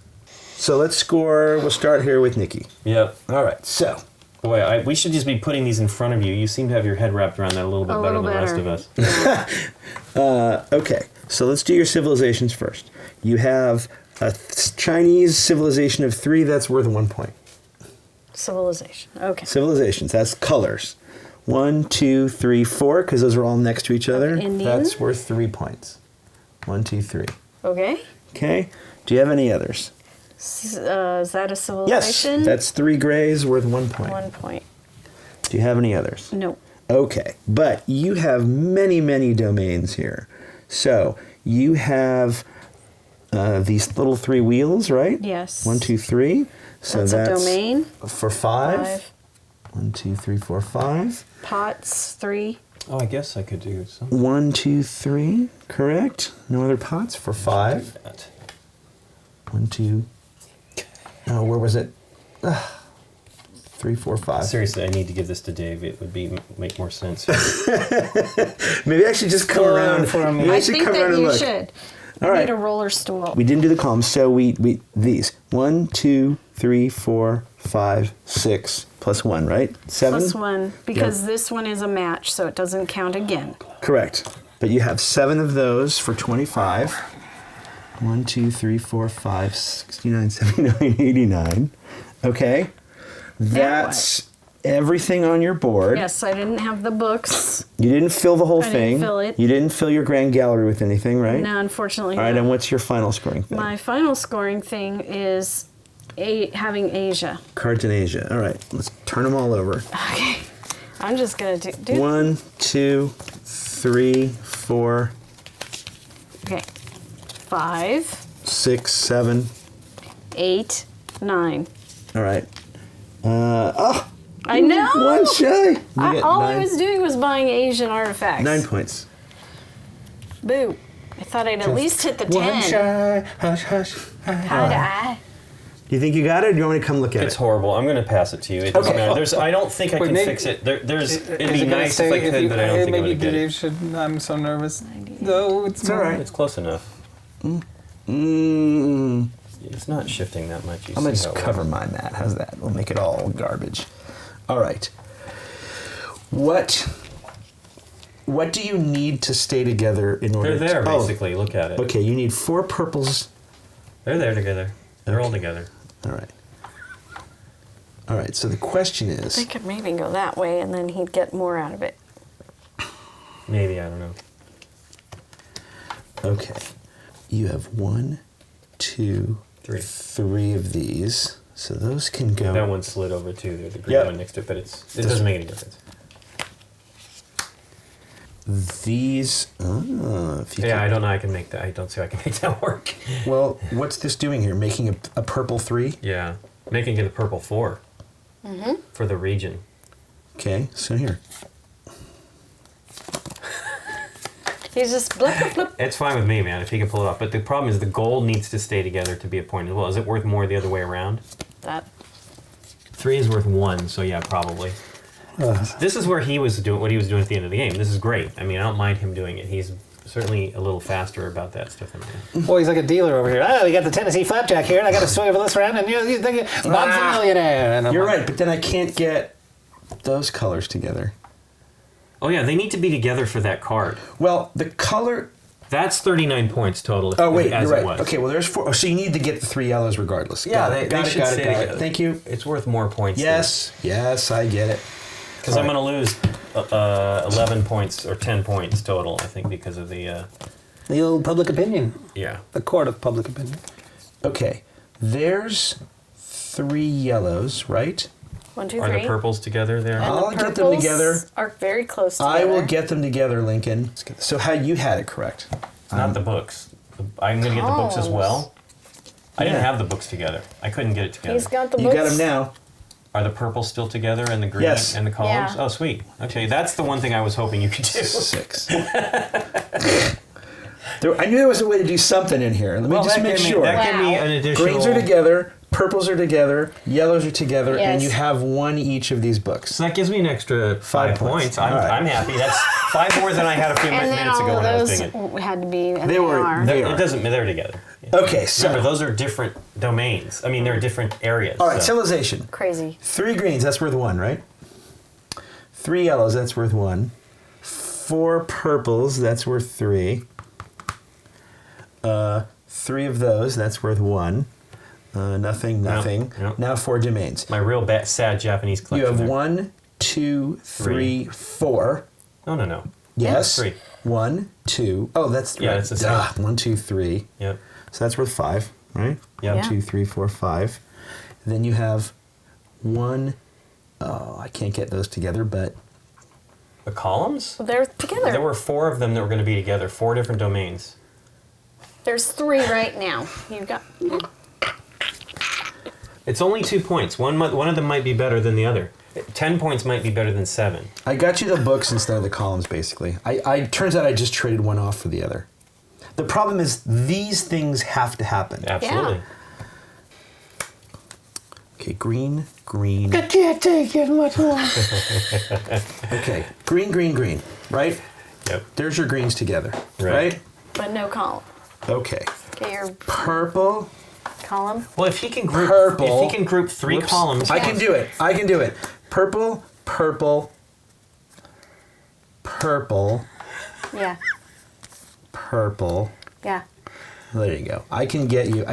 So let's score. We'll start here with Nikki. Yep. All right. So Boy, we should just be putting these in front of you. You seem to have your head wrapped around that a little bit A better little than the rest better. of us. okay. So let's do your civilizations first. You have a Chinese civilization of 3 that's worth 1 point. Civilization. Okay. Civilizations. That's colors. 1, 2, 3, 4, because those are all next to each other. Indian? That's worth 3 points. 1, 2, 3. Okay. Okay. Do you have any others? Is that a Yes. civilization? That's 3 grays worth 1 point. 1 point. Do you have any others? No. Okay. But you have many, many domains here. So you have these little 3 wheels, right? Yes. 1, 2, 3. So That's a domain. For 5. 5. 1, 2, 3, 4, 5. Pots. 3. Oh, I guess I could do something 1, 2, 3. Correct. No other pots for 5. like that. 1, 2. Oh, where was it? 3, 4, 5. Seriously, I need to give this to Dave. It would make more sense. Maybe I should just come Go around for a minute. Maybe I should think come around that and you look. should. All You right. need a roller stool. We didn't do the columns, so we these 1, 2, 3, 4, 5, 6 plus 1, right? 7. Plus 1. Because this one is a match, so it doesn't count again. Correct. But you have 7 of those for 25. 1, 2, 3, 4, 5, 69, 79, 89. Okay. That's everything on your board. Yes, I didn't have the books. You didn't fill the whole I thing. didn't fill it. You didn't fill your grand gallery with anything, right? No, unfortunately. All right, not. and what's your final scoring thing? My final scoring thing is having Asia. Cards in Asia. All right, let's turn them all over. Okay. I'm just going to do 1, 2, 3, 4, Okay. 5, 6, 7. 8, 9. All right. I know. One shy. You get All 9. I was doing was buying Asian artifacts. 9 points. Boo. I thought I'd at least hit the 10. One shy. Hush, hush. Hi. Do you think you got it, or do you want me to come look at It's it? horrible. I'm going to pass it to you. It doesn't Okay. matter. I don't think I can maybe- fix it. It'd be Is it gonna nice say if I could, but I don't think I'm maybe going to get Dave it. should. I'm so nervous. No, it's all right. It's close enough. Mm. It's not shifting that much. You I'm going see to how just it cover works. my mat. How's that? We'll make it all garbage. All right. What do you need to stay together in order They're there, to... basically. Look at it. Okay, you need 4 purples. They're there together. They're all together. All right. All right, so the question I is... could maybe go that way and then he'd get more out of it. Maybe, I don't know. Okay. You have 1, 2, 3. 3 of these. So those can go... That one slid over too. There's the green Yep. one next to it, but it doesn't make any difference. These... if you Yeah, can- I don't know. I can make that. I don't see how I can make that work. Well, what's this doing here? Making a purple 3? Yeah, making it a purple 4 for the region. Okay, so here. He's just blip, blip, blip. It's fine with me, man, if he can pull it off. But the problem is the gold needs to stay together to be a point as well. Is it worth more the other way around? That. 3 is worth 1, so yeah, probably. This is where he was doing what he was doing at the end of the game. This is great. I mean, I don't mind him doing it. He's certainly a little faster about that stuff than I am. Boy, he's like a dealer over here. Oh, we got the Tennessee flapjack here, and I got to swivel this around, and you think Bob's a millionaire. And I'm You're like, right, but then I can't get those colors together. Oh yeah, they need to be together for that card. Well, the color... That's 39 points total. Oh, wait, as you're it right. was. Okay, well, there's 4. Oh, so you need to get the 3 yellows regardless. Yeah, Got it, they should stay got it. together. Thank you. It's worth more points. Yes, I get it. Because I'm going to lose 11 points or 10 points total, I think, because of the... the old public opinion. yeah. The court of public opinion. Okay, there's 3 yellows, right? 1, 2, 3. Are the purples together there? And I'll the get them purples together. Are very close together. I will get them together, Lincoln. So how you had it correct. Not the books. I'm going to get the books as well. I didn't Yeah. have the books together. I couldn't get it together. He's got the You books. got them now. Are the purples still together and the green Yes. and the columns? Yeah. Oh, sweet. Okay, that's the one thing I was hoping you could do. 6. I knew there was a way to do something in here. Let me just make sure. That can be Wow. an additional... Greens are together, purples are together, yellows are together, and Yes. you have 1 each of these books. So that gives me an extra 5 points. points. I'm, All right. I'm happy. That's 5 more than I had a few And then minutes ago all when I was of thinking. those had to be, and They they, were- are. they- It doesn't. They're together. Yeah. Okay, so Remember, those are different domains. I mean, they're different areas. all right, so. civilization. Crazy. 3 greens, that's worth 1, right? 3 yellows, that's worth 1. 4 purples, that's worth 3. 3 of those, that's worth 1. Nothing. no. Now 4 domains. My real sad Japanese You collection. have there. 1, 2, 3, 4. No. Yes. 3. 1, 2. Oh, that's 3. Yeah, it's the same. 1, 2, 3. Yep. So that's worth 5, right? Yep. 1, 2, 3, 4, 5. Then you have 1. Oh, I can't get those together, but The columns? Well, they're together. There were 4 of them that were going to be together. 4 different domains. There's 3 right now. You've got. It's only 2 points. One of them might be better than the other. 10 points might be better than 7. I got you the books instead of the columns, basically. I turns out I just traded one off for the other. The problem is these things have to happen. Absolutely. Okay, green. I can't take it much more. Okay, green, right? Yep. There's your greens together, Right. right? But no column. Okay. Get your Purple, column. Well, if he can group, Purple. if he can group 3 Whoops. columns, I can do it. Purple, purple, Yeah. purple. Yeah. Well, there you go. I can't get you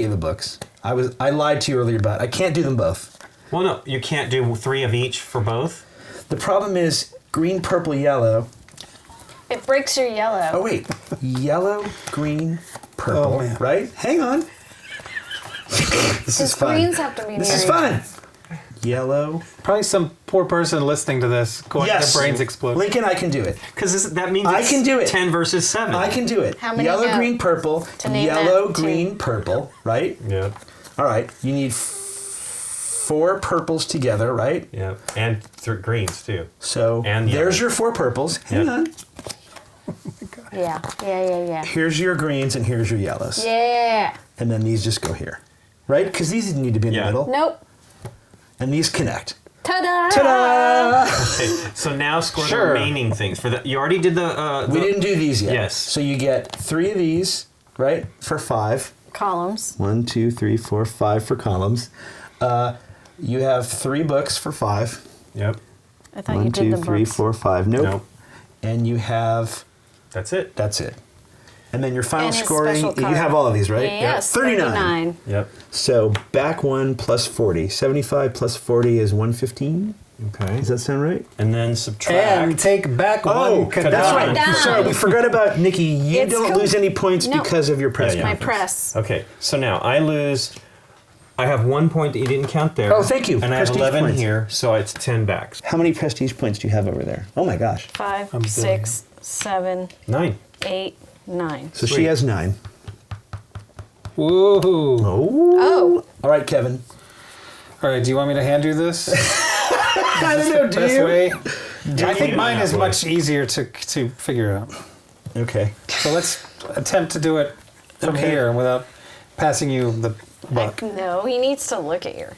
the books. I lied to you earlier, but I can't do them both. Well, no, you can't do 3 of each for both. The problem is green, purple, yellow. It breaks your yellow. Oh, wait. Yellow, green, purple, man. right? Hang on. This is fun. Greens have to be This is fun. Yellow. Probably some poor person listening to this going, Yes. their brains explode. Lincoln, I can do it. Because that means I it's can do it. 10 versus 7. I can do it. How many Yellow, go? green, purple. To name Yellow, that, too. green, purple, right? Yep. All right. You need 4 purples together, right? Yep. And greens, too. So And there's yellow. your 4 purples. Hang Yep. on. Yeah. Here's your greens and here's your yellows. Yeah. And then these just go here, right? Because these need to be in Yeah. the middle. Nope. And these connect. Ta-da! Ta-da! Okay, so now score Sure. the remaining things. You already did the... We didn't do these yet. Yes. So you get 3 of these, right? For 5. Columns. 1, 2, 3, 4, 5 for columns. You have 3 books for 5. Yep. I thought 1, you did 2, the 3, books. 4, 5. Nope. Nope. And you have... That's it. That's it. And then your final And his scoring, special you card. have all of these, right? Yes, 39. Yep. So back 1 plus 40. 75 plus 40 is 115. Okay. Does that sound right? And then subtract. And take back one. that's right. Down. Sorry, we forgot about Nikki. You It's don't cool. lose any points No. because of your press Yeah, yeah. My conference. press. Okay, so now I lose... I have 1 point that you didn't count there. Oh, thank you. And I have Prestige 11 points. here, so it's 10 back. How many prestige points do you have over there? Oh my gosh. 5, I'm 6, 7, 9. 8, 9. So Sweet. she has 9. Woohoo. Oh. All right, Kevin. All right, do you want me to hand you this? I don't know, do Best you? way? I think you? mine is Yeah, much easier to figure out. Okay. So let's attempt to do it from Okay. here without passing you the buck. No, he needs to look at your...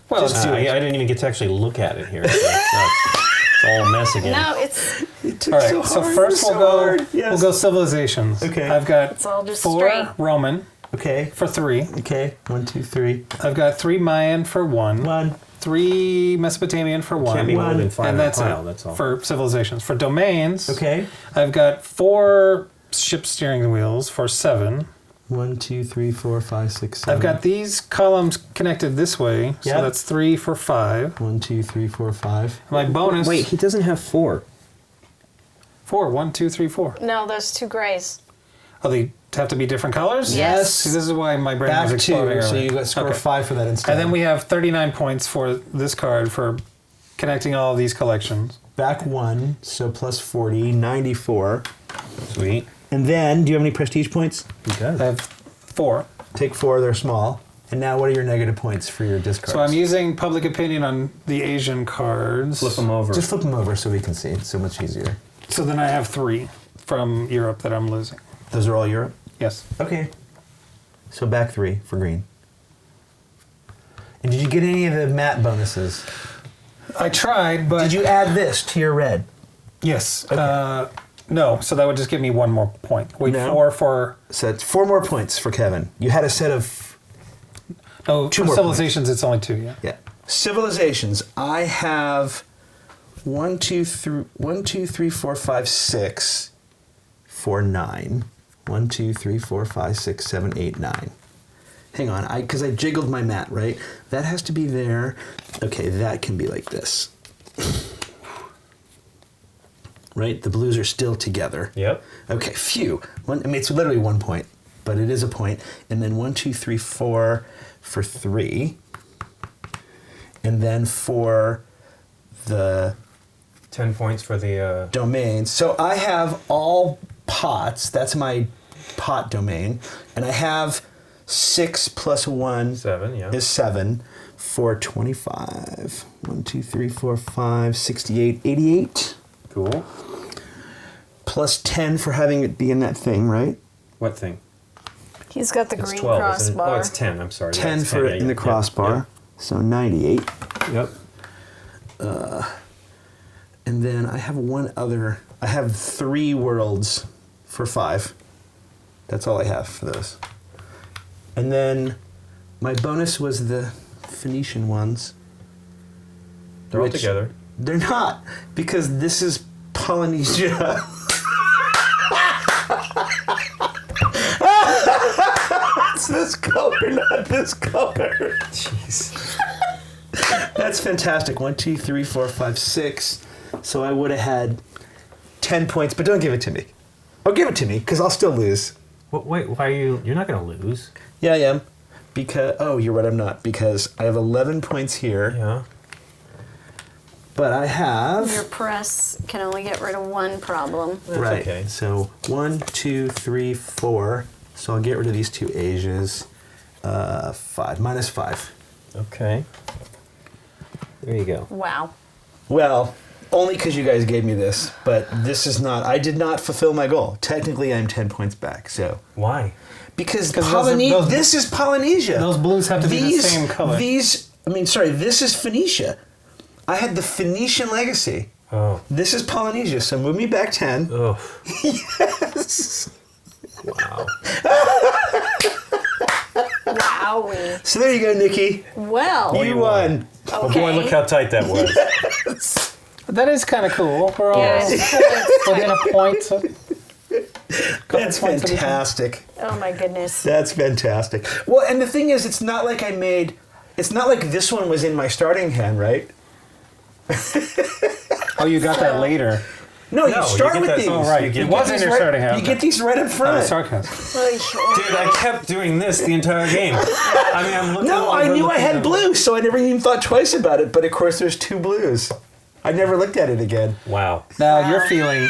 Well, let's do I it. didn't even get to actually look at it here. So it's all a mess again. No, it's... It took All right, so first we'll go civilizations. Okay. I've got It's all just 4 straight. Roman Okay. for 3. Okay. 1, 2, 3. I've got 3 Mayan for 1. 1. 3 Mesopotamian for 1. Can't be more than 5 and in a that's pile, it that's all. for civilizations. For domains, Okay. I've got 4 ship steering wheels for 7. 1, 2, 3, 4, 5, 6, 7. I've got these columns connected this way, so Yep. that's 3 for 5. 1, 2, 3, 4, 5. My bonus. Wait, he doesn't have 4. 4. 1, 2, 3, 4. No, those 2 grays. Oh, they have to be different colors? Yes. See, this is why my brain was Back exploding 2. So earlier. you got score Okay. 5 for that instead. And then we have 39 points for this card for connecting all of these collections. back 1. So plus 40. 94. Sweet. And then, do you have any prestige points? He does. I have 4. Take 4. They're small. And now, what are your negative points for your discards? So I'm using public opinion on the Asian cards. Flip them over. Just flip them over so we can see. It's so much easier. So then I have 3 from Europe that I'm losing. Those are all Europe? Yes. Okay. So back 3 for green. And did you get any of the matte bonuses? I tried, but... Did you add this to your red? Yes. No, so that would just give me 1 more point. Wait, No. 4 for... So it's 4 more points for Kevin. You had a set of... No, 2 for more civilizations, it's only 2, yeah. Yeah. Civilizations. I have 1, 2, 3, 4, 5, 6 for 9. 1, 2, 3, 4, 5, 6, 7, 8, 9. Hang on, because I jiggled my mat, right? That has to be there. Okay, that can be like this. Right? The blues are still together. Yep. Okay, phew. It's literally 1 point, but it is a point. And then 1, 2, 3, 4 for 3. And then for the 10 points for the... domains. So I have all pots. That's my pot domain. And I have 6 plus 1 7, yeah. is 7 for 25. 1, 2, 3, 4, 5, 68, 88. Cool. Plus 10 for having it be in that thing, right? What thing? He's got the It's green 12, isn't it? crossbar. Oh, it's 10, I'm sorry. 10 it's for yeah, in the yeah, crossbar. So 98. Yep. And then I have one other. I have 3 worlds for 5. That's all I have for those. And then my bonus was the Phoenician ones. They're all which- together. They're not, because this is Polynesia. It's this color, not this color. Jeez. That's fantastic. 1, 2, 3, 4, 5, 6. So I would have had 10 points, but don't give it to me. Oh, give it to me, because I'll still lose. Wait, why are you? You're not going to lose. Yeah, I am. Because you're right, I'm not. Because I have 11 points here. Yeah. But I have... Your press can only get rid of one problem. That's right. okay. So 1, 2, 3, 4. So I'll get rid of these 2 Asias. 5. Minus 5. Okay. There you go. Wow. Well, only because you guys gave me this. But this is not... I did not fulfill my goal. Technically, I'm 10 points back, so... Why? Because those- this is Polynesia. Those blues have to be the same color. This is Phoenicia. I had the Phoenician legacy. Oh. This is Polynesia, so move me back 10. Oh. Yes. Wow. Wowie. So there you go, Nikki. Well. You won. Oh boy, look how tight that was. That is kind of cool. We're all Yeah, it's within a point. So That's points every time. fantastic. oh my goodness. That's fantastic. Well, and the thing is, it's not like it's not like this one was in my starting hand, right? Oh, you got that later. No, you No, start you get with that- these. oh, right. You get It was these in your right- starting hand. You get these right up front. Sarcasm. Dude, I kept doing this the entire game. I mean, I'm looking. No, I knew I had blue, so I never even thought twice about it. But of course, there's 2 blues. I never looked at it again. Wow. Now you're feeling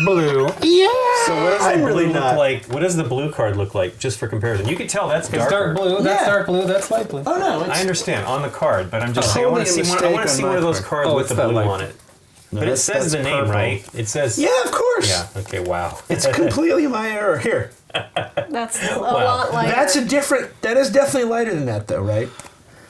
blue. Yeah. So what does the I'm blue really look not. like? What does the blue card look like, just for comparison? You can tell that's It's darker. dark blue. That's Yeah. dark blue. That's light blue. Oh no, I understand on the card, but I'm just saying I Totally want to see a one. I want mistake to see on one of my those part. cards Oh, with it's the that blue light. on it. But it that's- says the that's name, purple. right? It says. Yeah, of course. Yeah. Okay. Wow. It's completely my error. Here. That's a lot lighter. That is definitely lighter than that, though, right?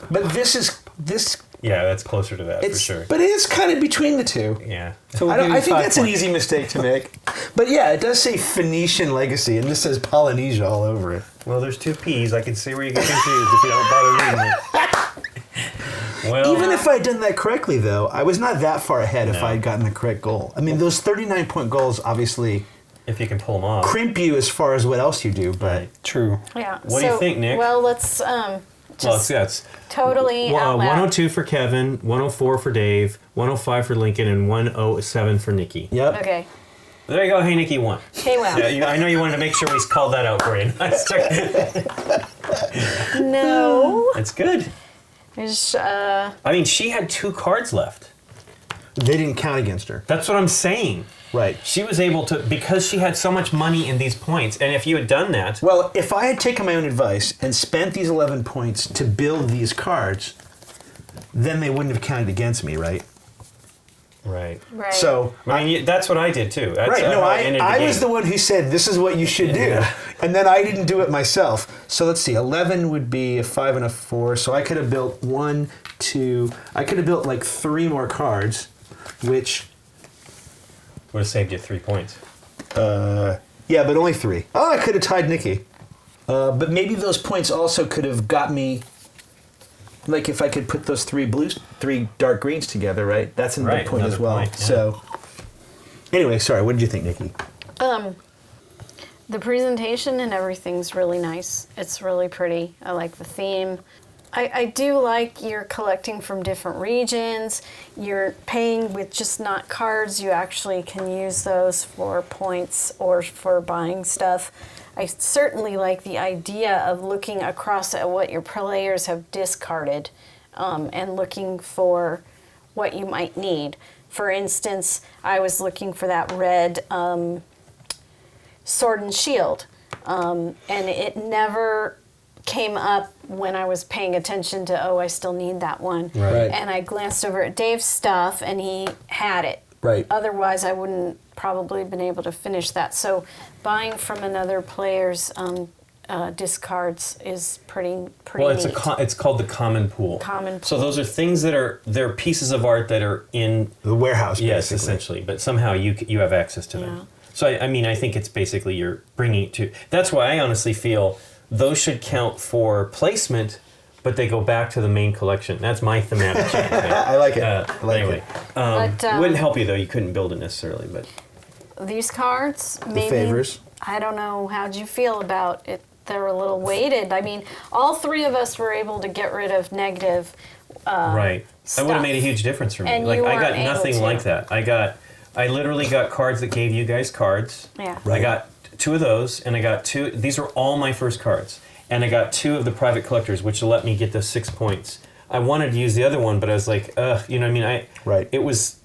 But this. Yeah, that's closer to that for sure. But it is kind of between the two. Yeah. So we'll give you I think 5 that's an points. easy mistake to make. But yeah, it does say Phoenician legacy, and this says Polynesia all over it. Well, there's 2 P's. I can see where you get confused if you don't bother reading it. Well, Even if I had done that correctly, though, I was not that far ahead if No. I had gotten the correct goal. I mean, those 39-point goals obviously if you can pull them off. crimp you as far as what else you do, but Right. True. Yeah. What do you think, Nick? Well, let's Well, just it's totally out loud. 102 for Kevin, 104 for Dave, 105 for Lincoln, and 107 for Nikki. yep. Okay. There you go. Hey, Nikki won. Hey, well. Yeah, I know you wanted to make sure we called that out for you. No. That's good. There's, I mean, she had 2 cards left. They didn't count against her. That's what I'm saying. Right. She was able to, because she had so much money in these points, and if you had done that, Well, if I had taken my own advice and spent these 11 points to build these cards, then they wouldn't have counted against me, right? right. right. So, I mean, that's what I did too. That's right, no, how I ended I the was game. the one who said, this is what you should do. Yeah. And then I didn't do it myself. So let's see, 11 would be a 5 and a 4. So I could have built 1, 2, I could have built like 3 more cards, which, Would have saved you 3 points. yeah, but only 3. Oh, I could have tied Nikki. But maybe those points also could have got me, like if I could put those 3 dark greens together, right? That's another Right, point as another well. point, yeah. So, anyway, sorry, what did you think, Nikki? The presentation and everything's really nice. It's really pretty. I like the theme. I do like you're collecting from different regions. You're paying with just not cards. You actually can use those for points or for buying stuff. I certainly like the idea of looking across at what your players have discarded and looking for what you might need. For instance, I was looking for that red sword and shield, and it never came up when I was paying attention to, I still need that one. Right. And I glanced over at Dave's stuff, and he had it. Right. Otherwise, I wouldn't probably been able to finish that. So buying from another player's discards is pretty Well, it's neat. it's called the common pool. Common So pool. those are things they're pieces of art that are in The warehouse, yes, basically. essentially, but somehow you have access to Yeah. them. So I mean, I think it's basically you're bringing it to. That's why I honestly feel those should count for placement, but they go back to the main collection. That's my thematic change. I like it. I like anyway, it. But, it wouldn't help you though. You couldn't build it necessarily, but these cards, maybe. favors. I don't know. How'd you feel about it? They're a little weighted. I mean, all 3 of us were able to get rid of negative. Right. That would have made a huge difference for me. And Like you I got weren't able nothing to. like that. I literally got cards that gave you guys cards. Yeah. Right. I got 2 of those, and I got 2. These were all my first cards, and I got 2 of the private collectors, which let me get the 6 points. I wanted to use the other one, but I was like, ugh, you know what I mean? Right. It was.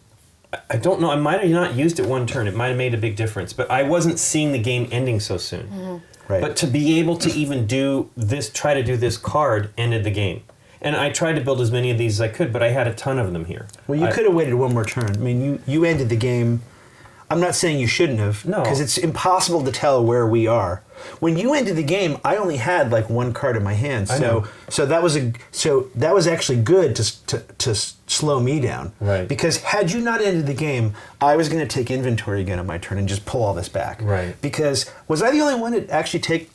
I don't know. I might have not used it one turn. It might have made a big difference, but I wasn't seeing the game ending so soon. Mm-hmm. Right. But to be able to even do this, try to do this card, ended the game. And I tried to build as many of these as I could, but I had a ton of them here. Well, you could have waited one more turn. I mean, you ended the game. I'm not saying you shouldn't have, No. because it's impossible to tell where we are. When you ended the game, I only had like 1 card in my hand, I know. so that was actually good to slow me down. Right. Because had you not ended the game, I was going to take inventory again on my turn and just pull all this back. Right. Because was I the only one that actually take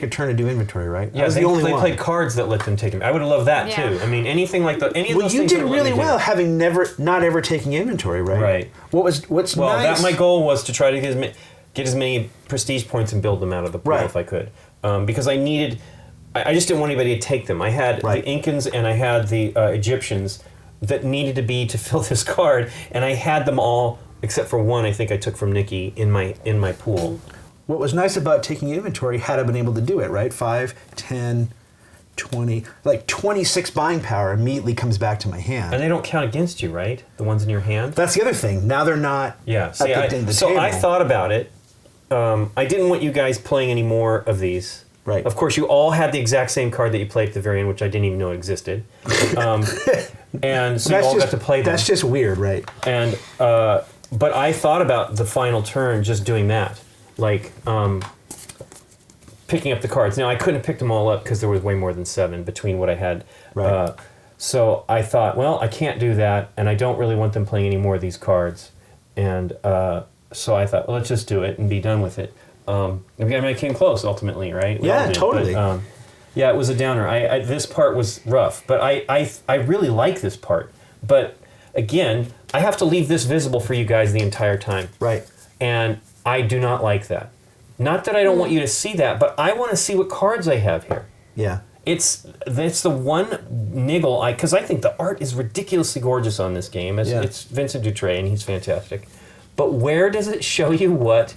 a turn to do inventory? Right. I Yeah, was they, the only they one. played cards that let them take them. I would have loved that Yeah. too. I mean, anything like that. Any of Well, those you things did would let really me do. well, having not ever taking inventory, right? Right. What's Well, nice? that my goal was to try to get as many prestige points and build them out of the pool Right. if I could, because I needed. I just didn't want anybody to take them. I had Right. the Incans and I had the Egyptians that needed to be to fill this card, and I had them all except for one. I think I took from Nikki in my pool. What was nice about taking inventory, had I been able to do it, right? 5, 10, 20, like 26 buying power immediately comes back to my hand. And they don't count against you, right? The ones in your hand. That's the other thing. Now they're not Yeah. at See, the end of the so table. I thought about it. I didn't want you guys playing any more of these. Right. Of course, you all had the exact same card that you played at the very end, which I didn't even know existed. And so you all got to play them. That's just weird, right? And but I thought about the final turn, just doing that, like picking up the cards. Now I couldn't have picked them all up because there was way more than 7 between what I had. Right. So I thought, well, I can't do that, and I don't really want them playing any more of these cards. And so I thought, well, let's just do it and be done with it. I mean, I came close ultimately, right? We all Yeah, did, totally. But, yeah, it was a downer. This part was rough, but I really like this part. But again, I have to leave this visible for you guys the entire time. Right. And I do not like that. Not that I don't want you to see that, but I want to see what cards I have here. Yeah. That's the one niggle because I think the art is ridiculously gorgeous on this game. Yeah. It's Vincent Dutray and he's fantastic. But where does it show you what?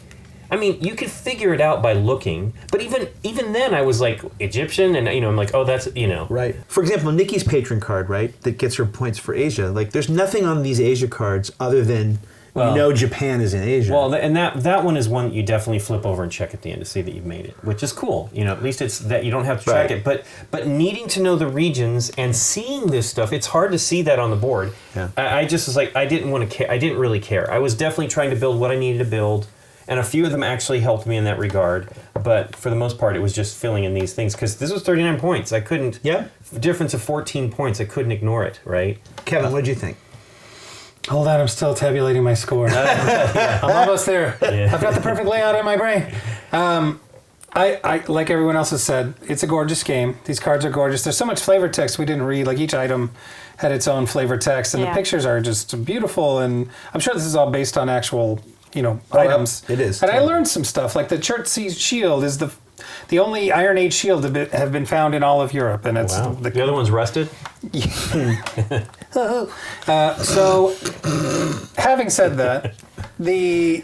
I mean, you could figure it out by looking, but even then I was like Egyptian and I'm like, oh, that's Right. For example, Nikki's patron card, right, that gets her points for Asia. Like, there's nothing on these Asia cards other than Japan is in Asia. Well, and that one is one that you definitely flip over and check at the end to see that you've made it, which is cool. At least it's that you don't have to track Right. it. But needing to know the regions and seeing this stuff, it's hard to see that on the board. Yeah. I just was like, I didn't want to care. I didn't really care. I was definitely trying to build what I needed to build, and a few of them actually helped me in that regard. But for the most part, it was just filling in these things because this was 39 points. I couldn't. Yeah. Difference of 14 points. I couldn't ignore it. Right. Kevin, what did you think? Hold on, I'm still tabulating my score. I'm almost there. Yeah. I've got the perfect layout in my brain. I like everyone else has said, it's a gorgeous game. These cards are gorgeous. There's so much flavor text we didn't read. Like each item had its own flavor text, and the Yeah. pictures are just beautiful. And I'm sure this is all based on actual, items. It is, And I totally. learned some stuff. Like the Church Shield is the only Iron Age shield to have been found in all of Europe, and it's Wow. The other one's rusted. So, having said that, the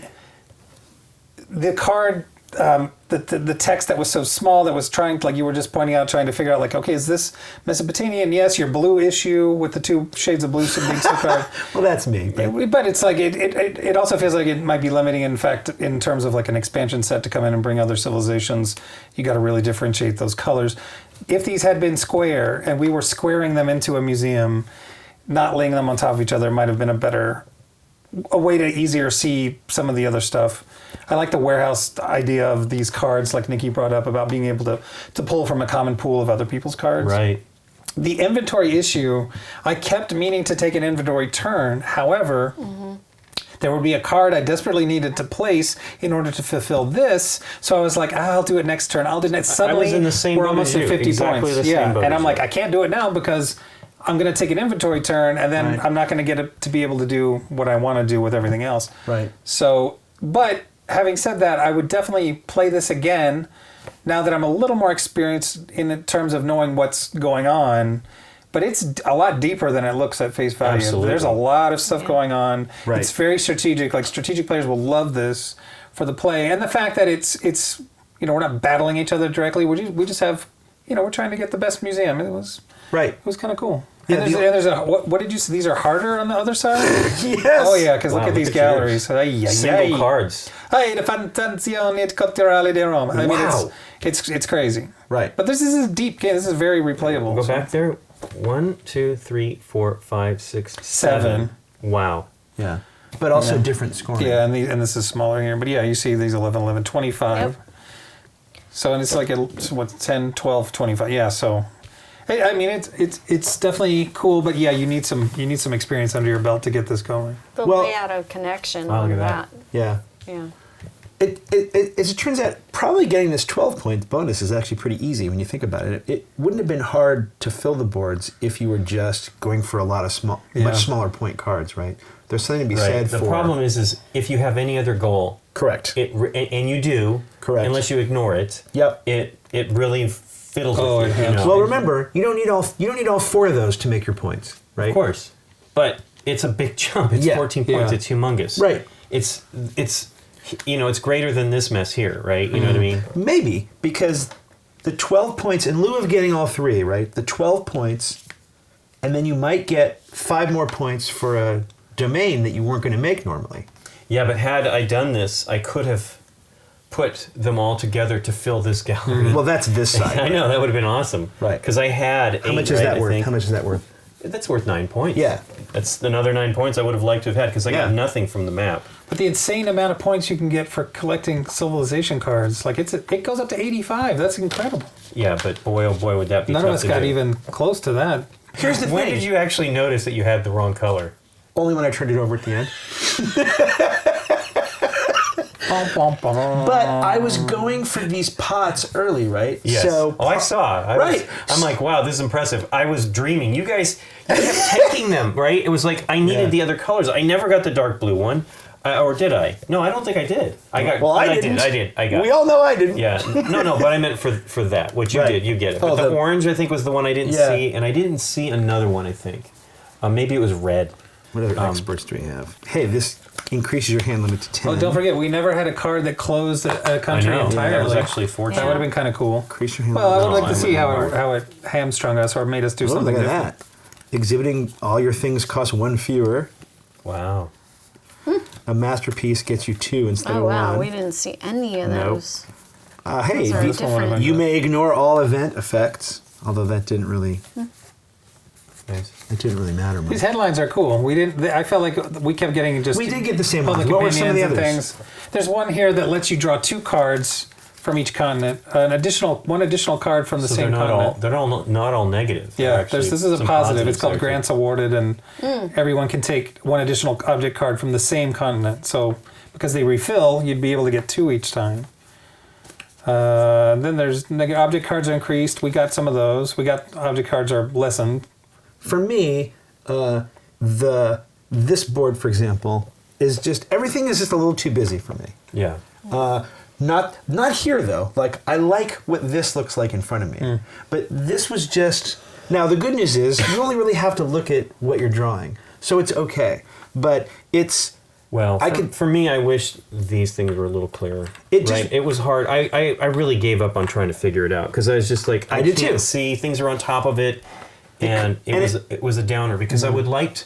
card, the text that was so small that was trying to, like you were just pointing out, trying to figure out, like, okay, is this Mesopotamian? Yes, your blue issue with the 2 shades of blue being so card. Well, that's me. But it's like it also feels like it might be limiting. In fact, in terms of like an expansion set to come in and bring other civilizations, you got to really differentiate those colors. If these had been square and we were squaring them into a museum, not laying them on top of each other might have been a way to easier see some of the other stuff. I like the warehouse idea of these cards, like Nikki brought up, about being able to pull from a common pool of other people's cards. Right. The inventory issue, I kept meaning to take an inventory turn. However, there would be a card I desperately needed to place in order to fulfill this. So I was like, I'll do it next turn. I'll do it next. Suddenly, was in the same we're boat almost as at you. 50 Exactly points. the same boat And as I'm like, you. I can't do it now because I'm going to take an inventory turn, and then Right. I'm not going to get it to be able to do what I want to do with everything else. Right. So, but having said that, I would definitely play this again now that I'm a little more experienced in terms of knowing what's going on. but it's a lot deeper than it looks at face value. Absolutely. There's a lot of stuff going on. Right. It's very strategic. Like strategic players will love this for the play, and the fact that it's we're not battling each other directly. We just have we're trying to get the best museum. It was kind of cool. Yeah, and there's a what did you say? These are harder on the other side? Yes. Oh yeah, because Wow, look at these yours. galleries. Single cards. Hey, the Fantazione Culturale di Roma. I mean, Wow. it's crazy. Right. But this is a deep game. This is very replayable. Go so- back there. 1, 2, 3, 4, 5, 6, 7. 7. Wow. Yeah. But also Yeah. different scoring. Yeah, and this is smaller here. But yeah, you see these 11, 11, 25. Yep. So, and it's like, 10, 12, 25. Yeah, so... I mean, it's definitely cool, but yeah, you need some experience under your belt to get this going. The Well- layout of connection Wow, on look at that. Yeah. Yeah. As it turns out, probably getting this 12 point bonus is actually pretty easy when you think about it. It wouldn't have been hard to fill the boards if you were just going for a lot of Yeah. much smaller point cards, right? There's something to be Right. said The for... problem is if you have any other goal, Correct. and you do, Correct. unless you ignore it, Yep. it really fiddles Oh, with it you. helps. Well, remember, you don't need all 4 of those to make your points, right? Of course, but it's a big jump. It's Yeah. 14 points. Yeah. It's humongous. Right. It's it's greater than this mess here, right? You know what I mean? Maybe, because the 12 points, in lieu of getting all 3, right? The 12 points, and then you might get 5 more points for a domain that you weren't going to make normally. Yeah, but had I done this, I could have put them all together to fill this gallery. Well, that's this side. I know that would have been awesome. Right. Because I had 8. How much is right, that I worth? think. How much is that worth? That's worth 9 points. Yeah. That's another 9 points I would have liked to have had because I Yeah. got nothing from the map. But the insane amount of points you can get for collecting civilization cards, like it goes up to 85. That's incredible. Yeah, but boy, oh boy, would that be None tough of us to got do. even close to that. Here's the When thing. did you actually notice that you had the wrong color? Only when I turned it over at the end. But But I was going for these pots early, right? Yes. So I saw. Right. I'm like, wow, this is impressive. I was dreaming. You guys kept taking them, right? It was like I needed Yeah. the other colors. I never got the dark blue one. Or did I? No, I don't think I did. I got. Well, I but didn't. I did. I got. we all know I didn't. Yeah. No, but I meant for that. What you Right. did, you get it. Oh, But the the- orange, I think, was the one I didn't Yeah. see, and I didn't see another one. I think. Maybe it was red. What other experts do we have? Hey, this increases your hand limit to 10. oh, don't forget, we never had a card that closed a I country know. entirely. That was actually 14. That would have been kind of cool. Increase your hand Well, I limit. would like to I see how wouldn't it hamstrung us or made us do Oh, something look at different. that. Exhibiting all your things costs 1 fewer. Wow. A masterpiece gets you 2 instead Oh of wow, 1. we didn't see any of Nope. those. Hey, Those are the- different. you may ignore all event effects, although that didn't really Nice. it didn't really matter much. These headlines are cool. We didn't. I felt like we kept getting just. We did get the same public ones. What were some of the opinions and others? things. There's one here that lets you draw 2 cards from each continent. One additional card from the So same they're continent. not all negative. They're Yeah, actually this is a some positive. It's positives called there, too. grants awarded, and everyone can take 1 additional object card from the same continent. So because they refill, you'd be able to get 2 each time. Then there's object cards are increased. We got some of those. We got object cards are lessened. For me, this board, for example, is just everything is just a little too busy for me. Yeah. Not here though. Like I like what this looks like in front of me, but this was just. Now the good news is you only really have to look at what you're drawing, so it's okay. But it's Well, I for, could- for me, I wish these things were a little clearer. It just- right? It was hard. I really gave up on trying to figure it out because I was just like, I did can't too. see things are on top of it, and it was a downer because I would like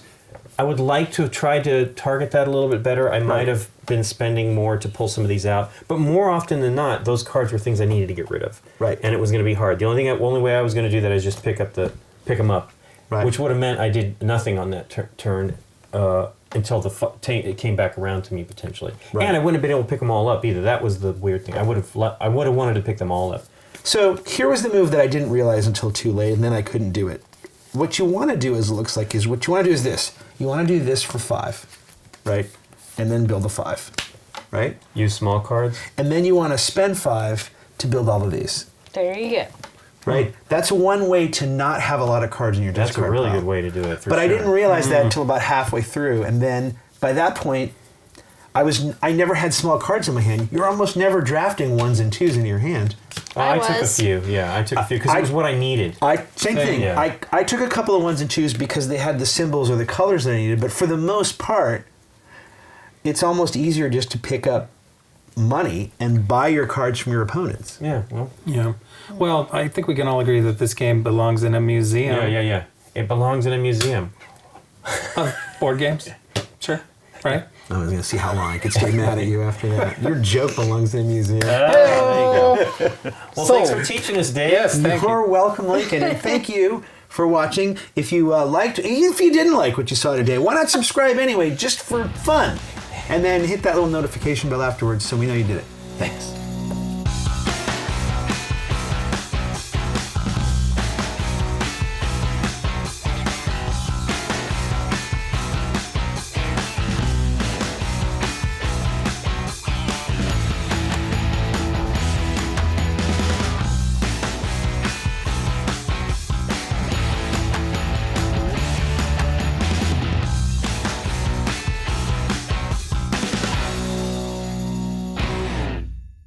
to have tried to target that a little bit better. I might have been spending more to pull some of these out, but more often than not, those cards were things I needed to get rid of. Right. And it was going to be hard. The only way I was going to do that is just pick them up, Right. which would have meant I did nothing on that turn until it came back around to me potentially. Right. And I wouldn't have been able to pick them all up either. That was the weird thing. I would have wanted to pick them all up. So here was the move that I didn't realize until too late, and then I couldn't do it. What you want to do is what you want to do is this. You want to do this for 5, right? And then build a 5, right? Use small cards. And then you want to spend 5 to build all of these, There you go. right? That's one way to not have a lot of cards in your That's discard a really pile. good way to do it. For But sure. I didn't realize that until about halfway through, and then by that point, I never had small cards in my hand. You're almost never drafting 1s and 2s in your hand. I took a few. Yeah, I took a few because it was what I needed. Same thing. Yeah. I took a couple of 1s and 2s because they had the symbols or the colors that I needed. But for the most part, it's almost easier just to pick up money and buy your cards from your opponents. Yeah. Well. Yeah. Well, I think we can all agree that this game belongs in a museum. Yeah. It belongs in a museum. Of board games. Sure. Right. I was going to see how long I could stay mad at you after that. Your joke belongs in a museum. There you go. Well, thanks for teaching us, Dave. Yes, thank you. You're welcome, Lincoln, and thank you for watching. If you liked, even if you didn't like what you saw today, why not subscribe anyway, just for fun? And then hit that little notification bell afterwards so we know you did it. Thanks.